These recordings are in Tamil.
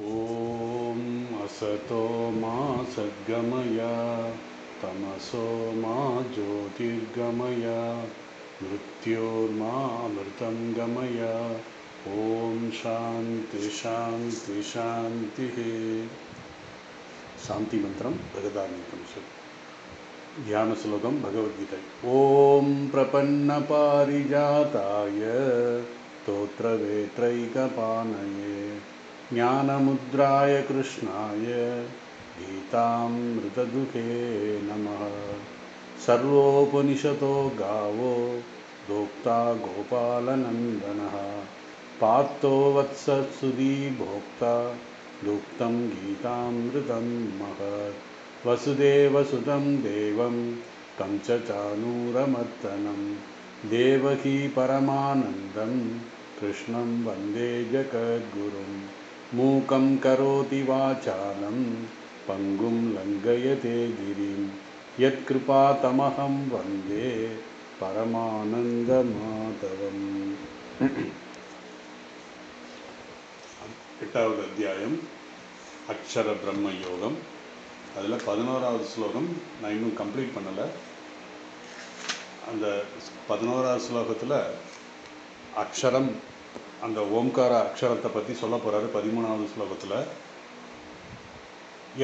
ॐ असतो मा सद्गमय तमसो मा ज्योतिर्गमय मृत्योर्मा अमृतं गमय। ॐ शान्ति शान्ति शान्तिः। शान्ति मंत्रम बृहदारण्यकं ध्यान श्लोकम भगवद्गीता। ॐ प्रपन्न पारिजाताय स्तोत्रवेत्रैकपाणये ज्ञानमुद्राय कृष्णाय गीतामृतदुहे नमः। सर्वोपनिषतो गावो दोक्ता गोपालनन्दनः पार्थो वत्सत्सुधी भोक्ता दुक्तं गीतामृतं महत्। वसुदेवसुतं देवं तं च चानूरमर्दनं देवकी परमानन्दं कृष्णं वन्दे जगद्गुरुं। मूकं करोति वाचालं पङ्गुं लङ्घयते गिरिं यत्कृपातमहं वन्दे परमानन्दमाधवम्। எட்டாவது அத்தியாயம் அக்ஷர பிரம்ம யோகம். அதில் 11வது ஸ்லோகம் நான் இன்னும் கம்ப்ளீட் பண்ணலை. அந்த 11வது ஸ்லோகத்தில் அக்ஷரம், அந்த ஓம்கார அக்ஷரத்தை பற்றி சொல்ல போகிறாரு. 13வது ஸ்லோகத்தில்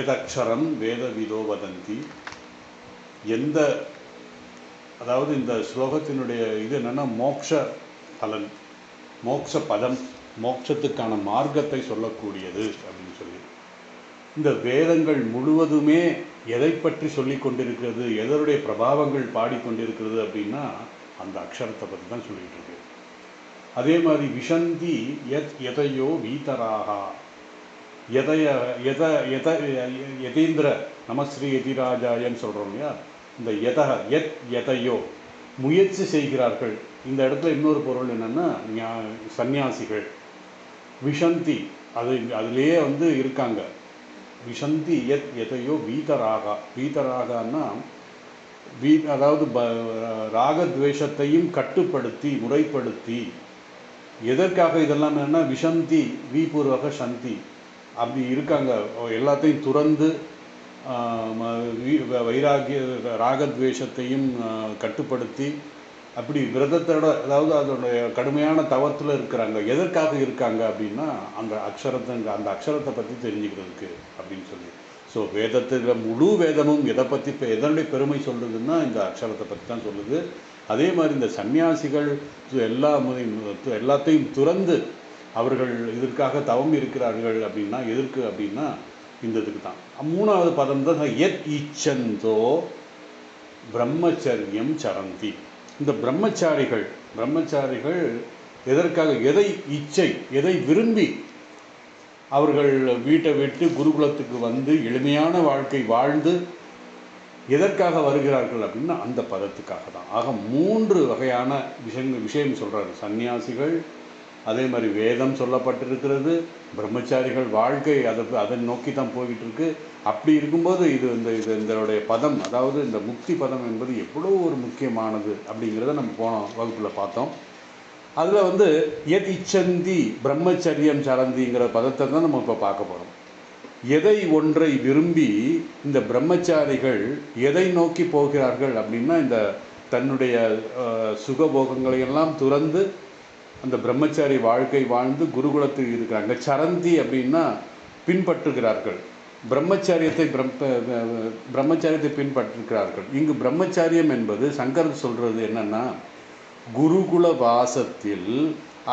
எதக்ஷரம் வேத விதோ வதந்தி, எந்த, அதாவது இந்த ஸ்லோகத்தினுடைய இது என்னென்னா மோக்ஷ பலன், மோக்ஷ பதம், மோட்சத்துக்கான மார்க்கத்தை சொல்லக்கூடியது அப்படின்னு சொல்லி. இந்த வேதங்கள் முழுவதுமே எதை பற்றி சொல்லி கொண்டிருக்கிறது, எதனுடைய பிரபாவங்கள் பாடிக்கொண்டிருக்கிறது அப்படின்னா அந்த அக்ஷரத்தை பற்றி தான் சொல்லிகிட்டு இருக்கு. அதே மாதிரி விஷந்தி எதையோ வீதராகா, யதீந்திர நமஸ்ரீ யதிராஜாயன்னு சொல்கிறோம் இல்லையா, இந்த எதையோ முயற்சி செய்கிறார்கள். இந்த இடத்துல இன்னொரு பொருள் என்னென்னா சந்நியாசிகள். விஷந்தி, அதுலேயே இருக்காங்க. விஷந்தி எதையோ வீதராகா, வீதராகான்னா அதாவது ராகத்வேஷத்தையும் கட்டுப்படுத்தி முறைப்படுத்தி. எதற்காக இதெல்லாம் என்னென்னா விஷந்தி வீபூர்வக சந்தி, அப்படி இருக்காங்க. எல்லாத்தையும் துறந்து வைராகிய ராகத்வேஷத்தையும் கட்டுப்படுத்தி அப்படி விரதத்தோட, அதாவது அதனுடைய கடுமையான தவத்தில் இருக்கிறாங்க. எதற்காக இருக்காங்க அப்படின்னா அந்த அக்ஷரத்தை பற்றி தெரிஞ்சுக்கிறதுக்கு அப்படின்னு சொல்லி. ஸோ வேதத்தில் முழு வேதமும் எதை பற்றி, இப்போ எதனுடைய பெருமை சொல்லுதுன்னா இந்த அக்ஷரத்தை பற்றி தான் சொல்லுது. அதே மாதிரி இந்த சன்னியாசிகள் எல்லாத்தையும் துறந்து அவர்கள் இதற்காக தவம் இருக்கிறார்கள் அப்படின்னா எதற்கு அப்படின்னா இந்த இதுக்கு தான். 3வது பதம் தான் யத் இச்சந்தோ பிரம்மச்சரியம் சரந்தி. இந்த பிரம்மச்சாரிகள் எதற்காக, எதை இச்சை, எதை விரும்பி அவர்கள் வீட்டை விட்டு குருகுலத்துக்கு வந்து எளிமையான வாழ்க்கை வாழ்ந்து எதற்காக வருகிறார்கள் அப்படின்னா அந்த பதத்துக்காக தான். ஆக 3 வகையான விஷயம் சொல்கிறாரு. சன்னியாசிகள், அதே மாதிரி வேதம் சொல்லப்பட்டிருக்கிறது, பிரம்மச்சாரிகள் வாழ்க்கை அதை நோக்கி தான் போய்கிட்டு இருக்கு. அப்படி இருக்கும்போது இதனுடைய பதம், அதாவது இந்த முக்தி பதம் என்பது எவ்வளோ ஒரு முக்கியமானது அப்படிங்கிறத நம்ம போன வகுப்பில் பார்த்தோம். அதில் எத் இச்சந்தி பிரம்மச்சரியம் சரந்திங்கிற பதத்தை தான் நம்ம இப்போ பார்க்க போகிறோம். எதை ஒன்றை விரும்பி இந்த பிரம்மச்சாரிகள் எதை நோக்கி போகிறார்கள் அப்படின்னா இந்த தன்னுடைய சுகபோகங்களை எல்லாம் துறந்து அந்த பிரம்மச்சாரி வாழ்க்கை வாழ்ந்து குருகுலத்தில் இருக்கிறாங்க. சரந்தி அப்படின்னா பின்பற்றுகிறார்கள், பிரம்மச்சாரியத்தை பின்பற்றுகிறார்கள். இங்கு பிரம்மச்சாரியம் என்பது சங்கர் சொல்கிறது என்னன்னா, குருகுல வாசத்தில்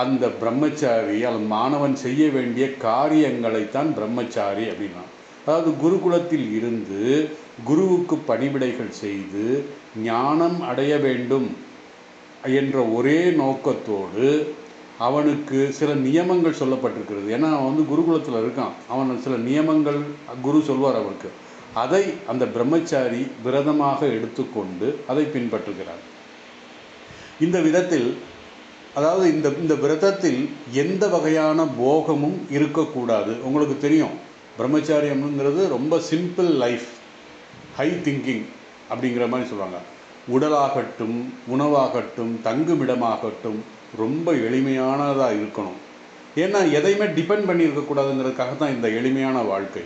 அந்த பிரம்மச்சாரி அல்லது மாணவன் செய்ய வேண்டிய காரியங்களைத்தான் பிரம்மச்சாரி அப்படின்னா. அதாவது குருகுலத்தில் இருந்து குருவுக்கு பணிவிடைகள் செய்து ஞானம் அடைய வேண்டும் என்ற ஒரே நோக்கத்தோடு அவனுக்கு சில நியமங்கள் சொல்லப்பட்டிருக்கிறது. ஏன்னா அவன் குருகுலத்தில் இருக்கான், அவன் சில நியமங்கள் குரு சொல்வார் அவனுக்கு. அதை அந்த பிரம்மச்சாரி விரதமாக எடுத்துக்கொண்டு அதை பின்பற்றுகிறார். இந்த விதத்தில், அதாவது இந்த விரதத்தில் எந்த வகையான போகமும் இருக்கக்கூடாது. உங்களுக்கு தெரியும், பிரம்மச்சாரியம்ங்கிறது ரொம்ப சிம்பிள் லைஃப், ஹை திங்கிங் அப்படிங்கிற மாதிரி சொல்லுவாங்க. உடலாகட்டும், உணவாகட்டும், தங்குமிடமாகட்டும் ரொம்ப எளிமையானதாக இருக்கணும். ஏன்னா எதையுமே டிபெண்ட் பண்ணி இருக்கக்கூடாதுங்கிறதுக்காக தான் இந்த எளிமையான வாழ்க்கை.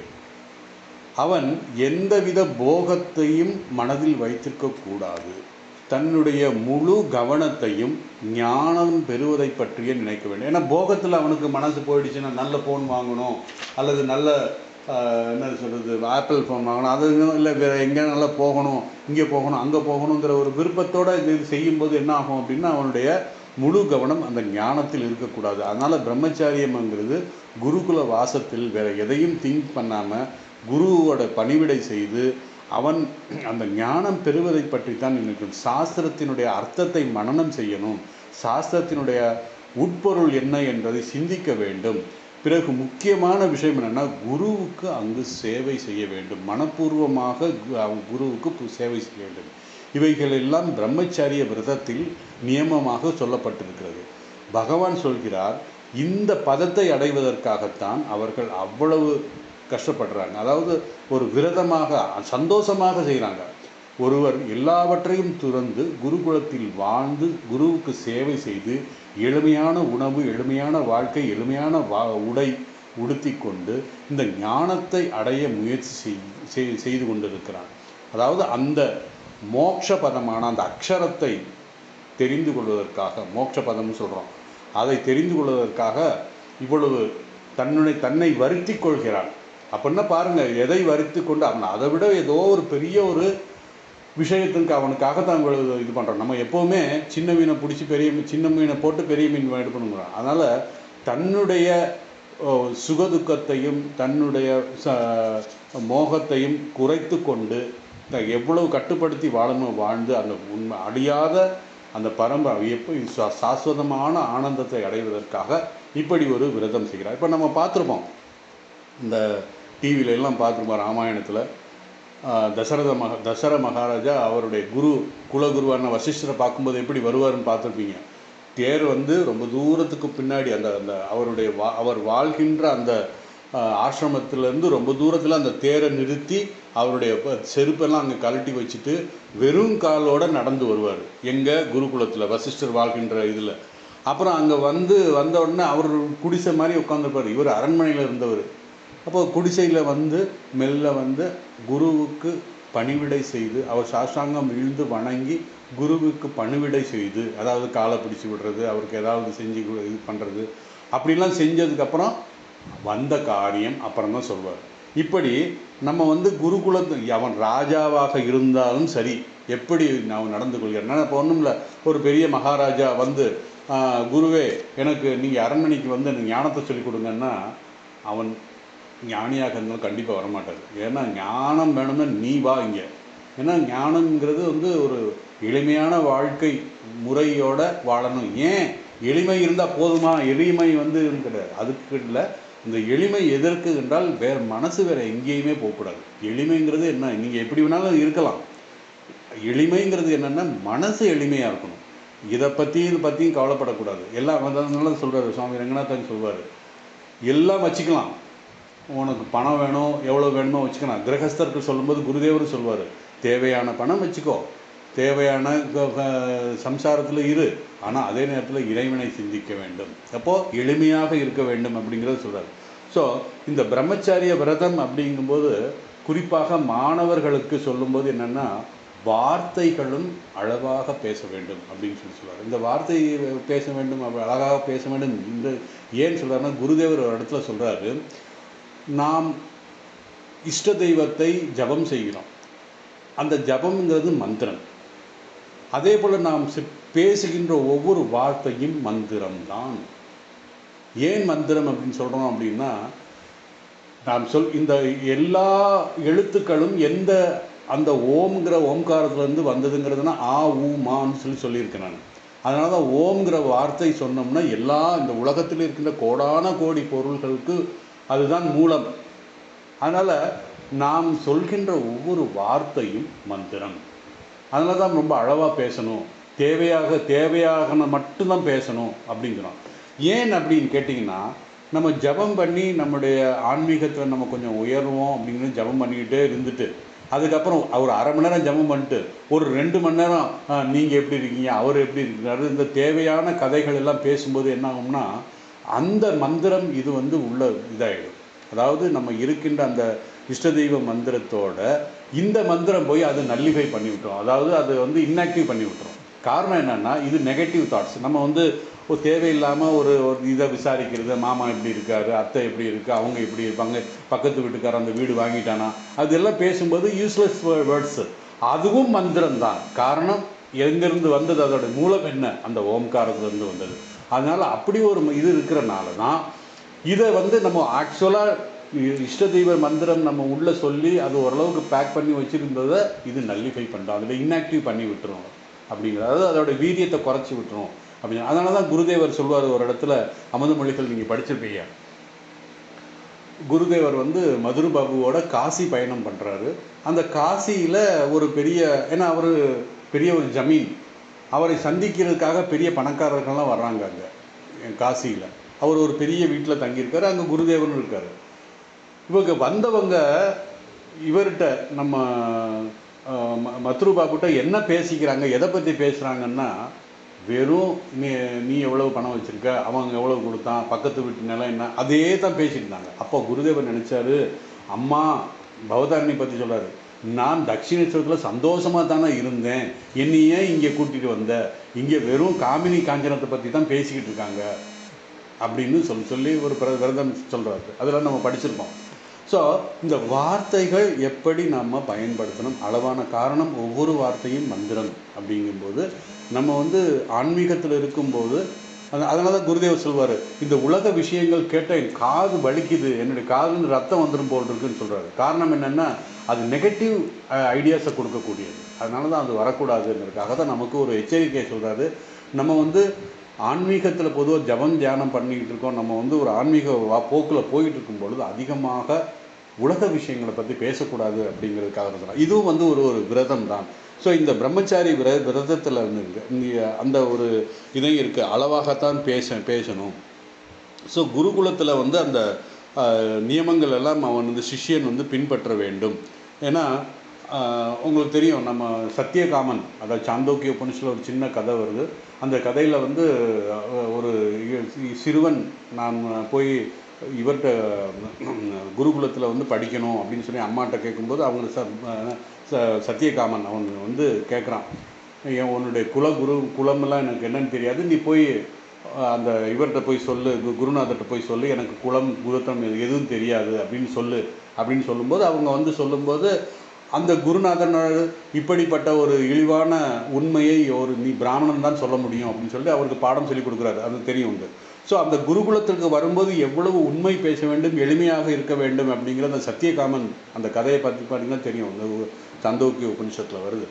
அவன் எந்தவித போகத்தையும் மனதில் வைத்திருக்கக்கூடாது. தன்னுடைய முழு கவனத்தையும் ஞானம் பெறுவதை பற்றியே நினைக்க வேண்டும். ஏன்னா போகத்தில் அவனுக்கு மனசு போயிடுச்சுன்னா நல்ல ஃபோன் வாங்கணும், அல்லது நல்ல என்ன சொல்கிறது ஆப்பிள் ஃபோன் வாங்கணும், அது இல்லை வேறு எங்கே நல்லா போகணும், இங்கே போகணும் அங்கே போகணுங்கிற ஒரு விருப்பத்தோடு இது செய்யும்போது என்ன ஆகும் அப்படின்னா அவனுடைய முழு கவனம் அந்த ஞானத்தில் இருக்கக்கூடாது. அதனால் பிரம்மச்சாரியம்ங்கிறது குருகுல வாசத்தில் வேறு எதையும் திங்க் பண்ணாமல் குருவோட பணிவிடை செய்து அவன் அந்த ஞானம் பெறுவதை பற்றி தான் நினைக்கும். சாஸ்திரத்தினுடைய அர்த்தத்தை மனனம் செய்யணும், சாஸ்திரத்தினுடைய உட்பொருள் என்ன என்பதை சிந்திக்க வேண்டும். பிறகு முக்கியமான விஷயம் என்னென்னா குருவுக்கு அங்கு சேவை செய்ய வேண்டும், மனப்பூர்வமாக குருவுக்கு சேவை செய்ய வேண்டும். இவைகள் எல்லாம் பிரம்மச்சாரிய விரதத்தில் நியமமாக சொல்லப்பட்டிருக்கிறது. பகவான் சொல்கிறார், இந்த பதத்தை அடைவதற்காகத்தான் அவர்கள் அவ்வளவு கஷ்டப்படுறாங்க. அதாவது ஒரு விரதமாக சந்தோஷமாக செய்கிறாங்க. ஒருவர் எல்லாவற்றையும் துறந்து குருகுலத்தில் வாழ்ந்து குருவுக்கு சேவை செய்து எளிமையான உணவு, எளிமையான வாழ்க்கை, எளிமையான உடை உடுத்தி கொண்டு இந்த ஞானத்தை அடைய முயற்சி செய்து கொண்டிருக்கிறார். அதாவது அந்த மோட்ச பதமான அந்த அக்ஷரத்தை தெரிந்து கொள்வதற்காக, மோட்ச பதம்னு சொல்கிறோம், அதை தெரிந்து கொள்வதற்காக இவ்வளவு தன்னை வருத்தி கொள்கிறான். அப்படின்னா பாருங்கள், எதை வருத்தி கொண்டு அவன் அதை விட ஏதோ ஒரு பெரிய ஒரு விஷயத்துக்கு அவனுக்காக தான் இது பண்ணுறான். நம்ம எப்போவுமே சின்ன மீனை பிடிச்சி சின்ன மீனை போட்டு பெரிய மீன் இது பண்ணுங்கிறோம். அதனால் தன்னுடைய சுகதுக்கத்தையும் தன்னுடைய மோகத்தையும் குறைத்து கொண்டு எவ்வளவு கட்டுப்படுத்தி வாழணும் வாழ்ந்து அந்த உண்மை அழியாத அந்த பரம்பரை எப்போ சாஸ்வதமான ஆனந்தத்தை அடைவதற்காக இப்படி ஒரு விரதம் செய்கிறார். இப்போ நம்ம பார்த்துருப்போம், இந்த டிவியில எல்லாம் பார்த்துருப்போம், ராமாயணத்தில் தசர மகாராஜா அவருடைய குலகுருவான வசிஷ்டரை பார்க்கும்போது எப்படி வருவார்னு பார்த்துருப்பீங்க. தேர் ரொம்ப தூரத்துக்கு பின்னாடி அந்த அவருடைய அவர் வாழ்கின்ற அந்த ஆசிரமத்திலேருந்து ரொம்ப தூரத்தில் அந்த தேரை நிறுத்தி அவருடைய செருப்பெல்லாம் அங்கே கழட்டி வச்சுட்டு வெறும் காலோடு நடந்து வருவார். எங்கள் குருகுலத்தில் வசிஷ்டர் வாழ்கின்ற இதில். அப்புறம் அங்கே வந்த உடனே அவர் குடிசை மாதிரி உட்காந்துருப்பார். இவர் அரண்மனையில் இருந்தவர். அப்போ குடிசையில் மெல்ல குருவுக்கு பணிவிடை செய்து அவர் சாஷ்டாங்கம் விழுந்து வணங்கி குருவுக்கு பணிவிடை செய்து, அதாவது காலை பிடிச்சி விடுறது, அவருக்கு ஏதாவது செஞ்சு இது பண்ணுறது, அப்படிலாம் செஞ்சதுக்கப்புறம் வந்த காரியம் அப்புறம் தான் சொல்வார். இப்படி நம்ம குருகுலத்து அவன் ராஜாவாக இருந்தாலும் சரி எப்படி நான் நடந்து கொள்கிறேன். இப்போ ஒன்றும் இல்லை, ஒரு பெரிய மகாராஜா குருவே எனக்கு நீங்கள் அரண்மனைக்கு எனக்கு ஞானத்தை சொல்லிக் கொடுங்கன்னா அவன் ஞானியாக இருந்தாலும் கண்டிப்பாக வரமாட்டார். ஏன்னா ஞானம் வேணும்னா நீ வா இங்கே. ஏன்னா ஞானங்கிறது ஒரு எளிமையான வாழ்க்கை முறையோட வாழணும். ஏன் எளிமை இருந்தால் போதுமா? எளிமை கிடையாது, அதுக்கு இல்லை. இந்த எளிமை எதற்கு என்றால் வேறு மனசு வேறு எங்கேயுமே போகக்கூடாது. எளிமைங்கிறது என்ன, நீங்கள் எப்படி வேணாலும் இருக்கலாம். எளிமைங்கிறது என்னென்னா மனசு எளிமையாக இருக்கணும். இதை பற்றியும் கவலைப்படக்கூடாது. எல்லாம் அதனால சொல்கிறார் சுவாமி ரங்கநாதன் சொல்வார், எல்லாம் வச்சுக்கலாம், உனக்கு பணம் வேணும் எவ்வளோ வேணுமோ வச்சுக்கலாம். கிரகஸ்தர்கள் சொல்லும்போது குருதேவர் சொல்வார், தேவையான பணம் வச்சுக்கோ, தேவையான சம்சாரத்தில் இரு, ஆனால் அதே நேரத்தில் இறைவனை சிந்திக்க வேண்டும், அப்போது எளிமையாக இருக்க வேண்டும் அப்படிங்கிறத சொல்கிறார். ஸோ இந்த பிரம்மச்சாரிய விரதம் அப்படிங்கும்போது குறிப்பாக மாணவர்களுக்கு சொல்லும்போது என்னென்னா வார்த்தைகளும் அழகாக பேச வேண்டும் அப்படின்னு சொல்லுவார். இந்த வார்த்தை பேச வேண்டும், அழகாக பேச வேண்டும் இந்த ஏன்னு சொல்கிறாருன்னா, குருதேவர் ஒரு இடத்துல சொல்கிறாரு, நாம் இஷ்ட தெய்வத்தை ஜபம் செய்கிறோம், அந்த ஜபம்ங்கிறது மந்திரம். அதே போல் நாம் பேசுகின்ற ஒவ்வொரு வார்த்தையும் மந்திரம்தான். ஏன் மந்திரம் அப்படின்னு சொல்கிறோம் அப்படின்னா, நாம் இந்த எல்லா எழுத்துக்களும் அந்த ஓம்ங்கிற ஓம்காரத்துலேருந்து வந்ததுங்கிறதுனா ஆ ஊ மான்னு சொல்லியிருக்கேன் நான். அதனால தான் ஓம்ங்கிற வார்த்தை சொன்னோம்னா எல்லா இந்த உலகத்தில் இருக்கின்ற கோடான கோடி பொருள்களுக்கு அதுதான் மூலம். அதனால் நாம் சொல்கின்ற ஒவ்வொரு வார்த்தையும் மந்திரம். அதனால தான் ரொம்ப அழகாக பேசணும், தேவையாக மட்டும்தான் பேசணும் அப்படிங்கிறோம். ஏன் அப்படின்னு கேட்டிங்கன்னா, நம்ம ஜபம் பண்ணி நம்முடைய ஆன்மீகத்தில் நம்ம கொஞ்சம் உயர்வோம் அப்படிங்கிறது ஜபம் பண்ணிக்கிட்டே இருந்துட்டு அதுக்கப்புறம் ஒரு அரை மணி நேரம் ஜபம் பண்ணிட்டு ஒரு 2 மணி நேரம் நீங்கள் எப்படி இருக்கீங்க, அவர் எப்படி இருக்கிறாரு, இந்த தேவையான கதைகள் எல்லாம் பேசும்போது என்ன ஆகும்னா அந்த மந்திரம் இது வந்து உள்ள இதாகிடும். அதாவது நம்ம இருக்கின்ற அந்த இஷ்ட தெய்வ மந்திரத்தோட இந்த மந்திரம் போய் அதை நல்லிஃபை பண்ணி விட்டுரும். அதாவது அது வந்து இன்ஆக்டிவ் பண்ணி விட்டுரும். காரணம் என்னென்னா, இது நெகட்டிவ் தாட்ஸ். நம்ம வந்து ஒரு தேவையில்லாமல் ஒரு இதை விசாரிக்கிறது, மாமா எப்படி இருக்காரு, அத்தை எப்படி இருக்குது, அவங்க எப்படி இருப்பாங்க, பக்கத்து வீட்டுக்காரர் அந்த வீடு வாங்கிட்டானா, அதெல்லாம் பேசும்போது யூஸ்லெஸ் வேர்ட்ஸு. அதுவும் மந்திரம் தான். காரணம் எங்கேருந்து வந்தது, அதோட மூலம் என்ன, அந்த ஓம்காரத்துலேருந்து வந்தது. அதனால் அப்படி ஒரு இது இருக்கிறனால தான் இதை வந்து நம்ம ஆக்சுவலாக இஷ்ட தெய்வ மந்திரம் நம்ம உள்ளே சொல்லி அது ஓரளவுக்கு பேக் பண்ணி வச்சுருந்ததை இது நல்லிஃபை பண்ணுறோம், அதில் இன்ஆக்டிவ் பண்ணி விட்டுரும். அப்படிங்கிறது அதோட வீரியத்தை குறைச்சி விட்டுரும் அப்படின்னு. அதனால தான் குருதேவர் சொல்வார் ஒரு இடத்துல, அமுதமொழிகள் நீங்கள் படிச்சிருப்பீங்க. குருதேவர் வந்து மதுரு பாபுவோட காசி பயணம் பண்ணுறாரு. அந்த காசியில் ஒரு பெரிய, ஏன்னா அவர் பெரிய ஒரு ஜமீன், அவரை சந்திக்கிறதுக்காக பெரிய பணக்காரர்கள்லாம் வர்றாங்க அங்கே காசியில். அவர் ஒரு பெரிய வீட்டில் தங்கியிருக்காரு, அங்கே குருதேவன் இருக்கார். இவங்க வந்தவங்க இவர்கிட்ட நம்ம மதுரு பாபுகிட்ட என்ன பேசிக்கிறாங்க, எதை பற்றி பேசுகிறாங்கன்னா, வெறும் நீ எவ்வளோ பணம் வச்சுருக்க, அவங்க எவ்வளோ கொடுத்தான், பக்கத்து வீட்டு நிலம் என்ன, அதே தான் பேசிட்டு இருந்தாங்க. அப்போ குருதேவர் நினச்சாரு, அம்மா பவதாரணி பற்றி சொல்கிறாரு, நான் தட்சிணேஸ்வரத்தில் சந்தோஷமாக தானே இருந்தேன், என்னையே இங்கே கூட்டிகிட்டு வந்த, இங்கே வெறும் காமினி காஞ்சனத்தை பற்றி தான் பேசிக்கிட்டு இருக்காங்க அப்படின்னு சொல்லி ஒரு விரதம் சொல்கிறாரு. அதெல்லாம் நம்ம படிச்சிருக்கோம். ஸோ இந்த வார்த்தைகள் எப்படி நம்ம பயன்படுத்தணும், அளவான காரணம் ஒவ்வொரு வார்த்தையும் மந்திரம் அப்படிங்கும்போது நம்ம வந்து ஆன்மீகத்தில் இருக்கும்போது அதனால தான் குருதேவர் சொல்வார், இந்த உலக விஷயங்கள் கேட்ட என் காது வலிக்குது, என்னுடைய காதுன்னு ரத்தம் வந்துடும் போல் இருக்குன்னு சொல்கிறாரு. காரணம் என்னென்னா, அது நெகட்டிவ் ஐடியாஸை கொடுக்கக்கூடியது. அதனால தான் அது வரக்கூடாதுங்கிறதுக்காக தான் நமக்கு ஒரு எச்சரிக்கையை சொல்கிறாரு. நம்ம வந்து ஆன்மீகத்தில் பொதுவாக ஜபம் தியானம் பண்ணிக்கிட்டு இருக்கோம், நம்ம வந்து ஒரு ஆன்மீக போக்கில் போயிட்டு இருக்கும் பொழுது அதிகமாக உலக விஷயங்களை பற்றி பேசக்கூடாது அப்படிங்கிறதுக்காக தான். இதுவும் வந்து ஒரு விரதம் தான். ஸோ இந்த பிரம்மச்சாரி விரதத்தில் வந்து இங்கே அந்த ஒரு இதை இருக்குது, அளவாகத்தான் பேசணும். ஸோ குருகுலத்தில் வந்து அந்த நியமங்கள் எல்லாம் அவன் வந்து சிஷ்யன் வந்து பின்பற்ற வேண்டும். ஏன்னா உங்களுக்கு தெரியும், நம்ம சத்தியகாமன், அதாவது சாந்தோக்கிய உபனிஷத்தில் ஒரு சின்ன கதை வருது. அந்த கதையில் வந்து ஒரு சிறுவன், நான் போய் இவர்கிட்ட குருகுலத்தில் வந்து படிக்கணும் அப்படின்னு சொல்லி அம்மாட்ட கேட்கும்போது அவங்க சத்தியகாமன் அவன் வந்து கேட்குறான், உன்னுடைய குலமெல்லாம் எனக்கு என்னன்னு தெரியாது, நீ போய் அந்த இவர்கிட்ட போய் சொல்லு, குருநாதர்கிட்ட போய் சொல்லு, எனக்கு குலத்தம் எதுவும் தெரியாது அப்படின்னு சொல்லும்போது அவங்க வந்து சொல்லும்போது அந்த குருநாதன் இப்படிப்பட்ட ஒரு இழிவான உண்மையை நீ பிராமணன் தான் சொல்ல முடியும் அப்படின்னு சொல்லி அவருக்கு பாடம் சொல்லி கொடுக்குறாரு. அது தெரியும் உண்டு. ஸோ அந்த குருகுலத்திற்கு வரும்போது எவ்வளவு உண்மை பேச வேண்டும், எளிமையாக இருக்க வேண்டும் அப்படிங்கிற அந்த சத்தியகாமன் அந்த கதையை பற்றி பார்த்தீங்கன்னா தெரியும், அந்த சாந்தோக்கிய உபனிஷத்தில் வருது.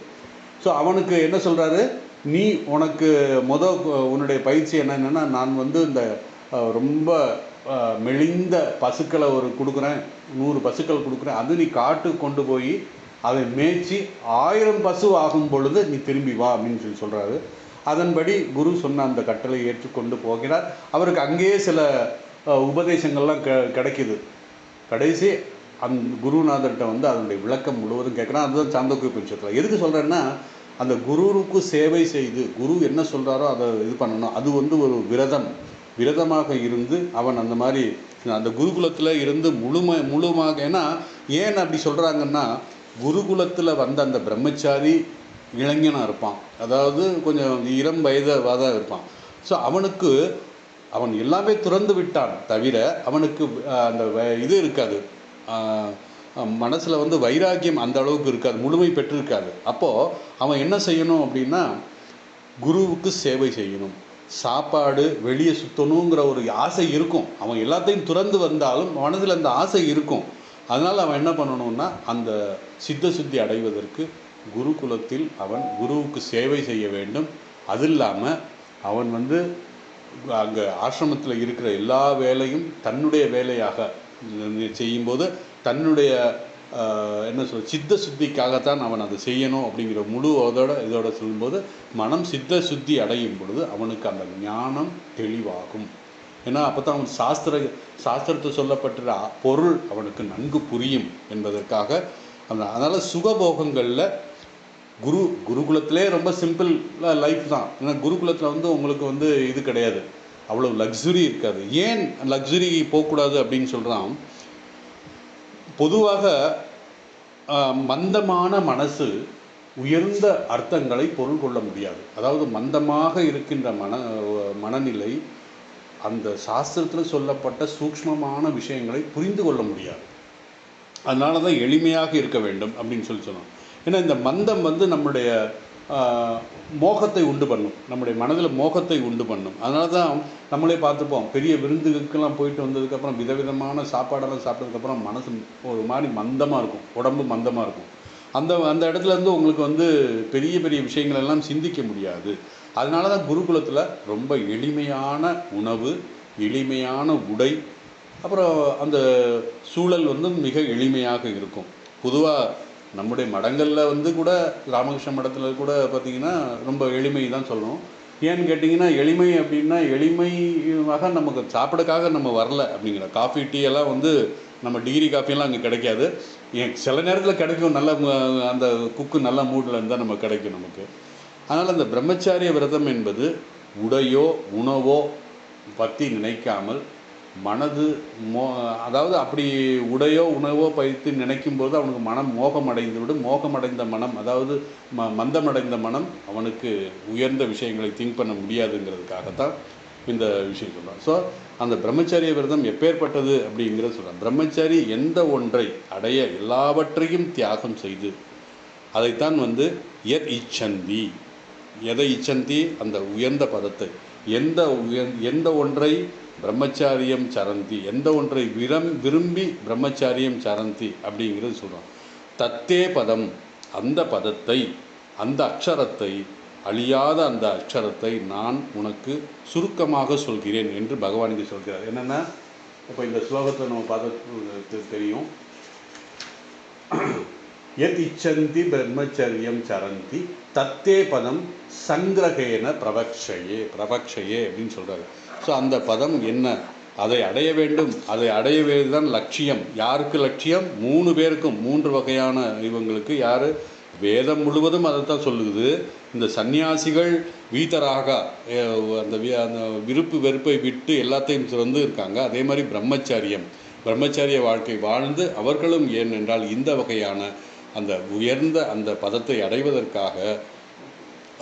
ஸோ அவனுக்கு என்ன சொல்கிறாரு, நீ உனக்கு உன்னுடைய பயிற்சி என்னென்னா, நான் வந்து இந்த ரொம்ப மெலிந்த பசுக்களை கொடுக்குறேன், 100 பசுக்கள் கொடுக்குறேன், அது நீ காட்டு கொண்டு போய் அதை மேய்ச்சி 1000 பசு ஆகும் பொழுது நீ திரும்பி வா அப்படின்னு சொல்கிறாரு. அதன்படி குரு சொன்ன அந்த கட்டளை ஏற்றுக்கொண்டு போகிறார். அவருக்கு அங்கேயே சில உபதேசங்கள்லாம் கிடைக்கிது. கடைசி அந்த குருநாதர்கிட்ட வந்து அதனுடைய விளக்கம் முழுவதும் கேட்குறான். அதுதான் சாந்தோக்கிய உபனிஷத்தில். எதுக்கு சொல்கிறேன்னா, அந்த குருவுக்கு சேவை செய்து குரு என்ன சொல்கிறாரோ அதை இது பண்ணணும். அது வந்து ஒரு விரதமாக இருந்து அவன் அந்த மாதிரி அந்த குருகுலத்தில் இருந்து முழுமாக ஏன்னா ஏன் அப்படி சொல்கிறாங்கன்னா, குருகுலத்தில் வந்த அந்த பிரம்மச்சாரி இளைஞனாக இருப்பான், அதாவது கொஞ்சம் இளம் வயதாக இருப்பான். ஸோ அவன் எல்லாமே துறந்து விட்டான், தவிர அவனுக்கு அந்த இது இருக்காது, மனசில் வந்து வைராக்கியம் அந்த அளவுக்கு இருக்காது, முழுமை பெற்றிருக்காது. அப்போது அவன் என்ன செய்யணும் அப்படின்னா, குருவுக்கு சேவை செய்யணும், சாப்பாடு வெளியே சுற்றணுங்கிற ஒரு ஆசை இருக்கும். அவன் எல்லாத்தையும் துறந்து வந்தாலும் மனதில் அந்த ஆசை இருக்கும். அதனால் அவன் என்ன பண்ணணும்னா, அந்த சித்த சுத்தி அடைவதற்கு குருகுலத்தில் அவன் குருவுக்கு சேவை செய்ய வேண்டும். அது இல்லாமல் அவன் வந்து அங்கே ஆசிரமத்தில் இருக்கிற எல்லா வேலையும் தன்னுடைய வேலையாக செய்யும்போது தன்னுடைய சித்த சுத்திக்காகத்தான் அவன் அதை செய்யணும் அப்படிங்கிற இதோட சொல்லும்போது மனம் சித்த சுத்தி அடையும் பொழுது அவனுக்கு அந்த ஞானம் தெளிவாகும். ஏன்னா அப்போ தான் அவன் சாஸ்திரத்தை சொல்லப்பட்ட பொருள் அவனுக்கு நன்கு புரியும் என்பதற்காக அதனால் சுகபோகங்களில் குருகுலத்திலே ரொம்ப சிம்பிள் லைஃப் தான். ஏன்னா குருகுலத்தில் வந்து உங்களுக்கு வந்து இது கிடையாது, அவ்வளோ லக்ஸுரி இருக்காது. ஏன் லக்ஸுரி போகக்கூடாது அப்படின்னு சொல்கிறான்? பொதுவாக மந்தமான மனசு உயர்ந்த அர்த்தங்களை பொருள் கொள்ள முடியாது. அதாவது மந்தமாக இருக்கின்ற மனநிலை அந்த சாஸ்திரத்தில் சொல்லப்பட்ட சூக்ஷ்மமான விஷயங்களை புரிந்து கொள்ள முடியாது. அதனால தான் எளிமையாக இருக்க வேண்டும் அப்படின்னு சொன்னோம். ஏன்னா இந்த மந்தம் நம்முடைய மோகத்தை உண்டு பண்ணும், நம்முடைய மனதில் மோகத்தை உண்டு பண்ணும். அதனால தான் நம்மளே பார்த்துப்போம், பெரிய விருந்துக்கெல்லாம் போயிட்டு வந்ததுக்கப்புறம் விதவிதமான சாப்பாடெல்லாம் சாப்பிட்டதுக்கப்புறம் மனசு ஒரு மாதிரி மந்தமாக இருக்கும், உடம்பு மந்தமாக இருக்கும். அந்த இடத்துலேருந்து உங்களுக்கு பெரிய பெரிய விஷயங்கள் எல்லாம் சிந்திக்க முடியாது. அதனால தான் குருகுலத்தில் ரொம்ப எளிமையான உணவு, எளிமையான உடை, அப்புறம் அந்த சூழல் மிக எளிமையாக இருக்கும். பொதுவாக நம்முடைய மடங்களில் கூட ராமகிருஷ்ண மடத்தில் கூட பார்த்திங்கன்னா ரொம்ப எளிமை தான் சொல்லணும். ஏன்னு கேட்டிங்கன்னா, எளிமை அப்படின்னா எளிமையாக நமக்கு சாப்பிடக்காக நம்ம வரல அப்படிங்கிற. காஃபி டீ எல்லாம் நம்ம டிகிரி காஃபியெல்லாம் அங்கே கிடைக்காது. சில நேரத்தில் கிடைக்கும், நல்ல அந்த குக்கு நல்ல மூடில் இருந்தால் நம்ம கிடைக்கும் நமக்கு. அதனால் அந்த பிரம்மச்சாரிய விரதம் என்பது உடையோ உணவோ பற்றி நினைக்காமல் மனது அதாவது அப்படி உடையோ உணவோ பயிற்சி நினைக்கும்போது அவனுக்கு மனம் மோகமடைந்து விடும். மோகமடைந்த மனம், அதாவது மந்தமடைந்த மனம், அவனுக்கு உயர்ந்த விஷயங்களை திங்க் பண்ண முடியாதுங்கிறதுக்காகத்தான் இந்த விஷயம் சொல்கிறான். ஸோ அந்த பிரம்மச்சாரிய விரதம் எப்பேற்பட்டது அப்படிங்கிறத சொல்கிறான். பிரம்மச்சாரி எந்த ஒன்றை அடைய எல்லாவற்றையும் தியாகம் செய்து அதைத்தான் எத் இச்சந்தி, எதை இச்சந்தி, அந்த உயர்ந்த பதத்தை, எந்த ஒன்றை பிரம்மச்சாரியம் சரந்தி, எந்த ஒன்றை விரும்பி பிரம்மச்சாரியம் சரந்தி அப்படிங்கிறது சொல்கிறோம். தத்தே பதம், அந்த பதத்தை, அந்த அக்ஷரத்தை, அழியாத அந்த அக்ஷரத்தை நான் உனக்கு சுருக்கமாக சொல்கிறேன் என்று பகவான் இங்கே சொல்கிறார். என்னென்னா, இப்போ இந்த ஸ்லோகத்தில் நம்ம பார்த்து தெரியும், எத் இச்சந்தி பிரம்மச்சரியம் சரந்தி தத்தே பதம் சங்கிரகேன பிரபக்ஷையே அப்படின்னு சொல்கிறாரு. ஸோ அந்த பதம் என்ன, அதை அடைய வேண்டும், அதை அடையவே தான் லட்சியம். யாருக்கு லட்சியம்? 3 பேருக்கும், 3 வகையான இவங்களுக்கு. யார்? வேதம் முழுவதும் அதைத்தான் சொல்லுது. இந்த சன்னியாசிகள் வீதராக அந்த விருப்பு வெறுப்பை விட்டு எல்லாத்தையும் இருக்காங்க. அதே மாதிரி பிரம்மச்சாரிய வாழ்க்கை வாழ்ந்து அவர்களும் ஏனென்றால் இந்த வகையான அந்த உயர்ந்த அந்த பதத்தை அடைவதற்காக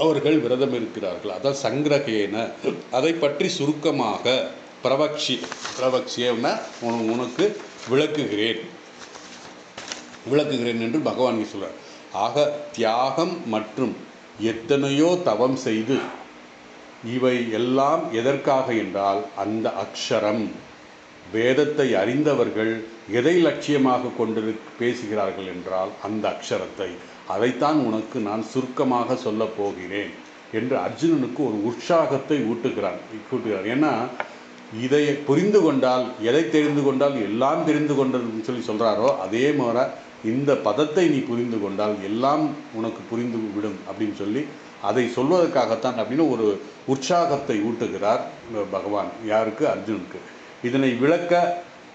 அவர்கள் விரதம் இருக்கிறார்கள். அதான் சங்கிரகேன, அதை பற்றி சுருக்கமாக பிரபக்ஷியன்னா உனக்கு விளக்குகிறேன் என்று பகவான் சொல்றார். ஆக தியாகம் மற்றும் எத்தனையோ தவம் செய்து இவை எல்லாம் எதற்காக என்றால் அந்த அக்ஷரம், வேதத்தை அறிந்தவர்கள் எதை லட்சியமாக கொண்டு பேசுகிறார்கள் என்றால் அந்த அக்ஷரத்தை, அதைத்தான் உனக்கு நான் சுருக்கமாக சொல்லப் போகிறேன் என்று அர்ஜுனனுக்கு ஒரு உற்சாகத்தை ஊட்டுகிறார். ஏன்னா இதை புரிந்து கொண்டால், எதை தெரிந்து கொண்டால் எல்லாம் தெரிந்து கொண்டதுன்னு சொல்கிறாரோ, அதே மாதிரி இந்த பதத்தை நீ புரிந்து கொண்டால் எல்லாம் உனக்கு புரிந்து விடும் அப்படின்னு சொல்லி அதை சொல்வதற்காகத்தான் அப்படின்னு ஒரு உற்சாகத்தை ஊட்டுகிறார் பகவான். யாருக்கு? அர்ஜுனுக்கு. இதனை விளக்க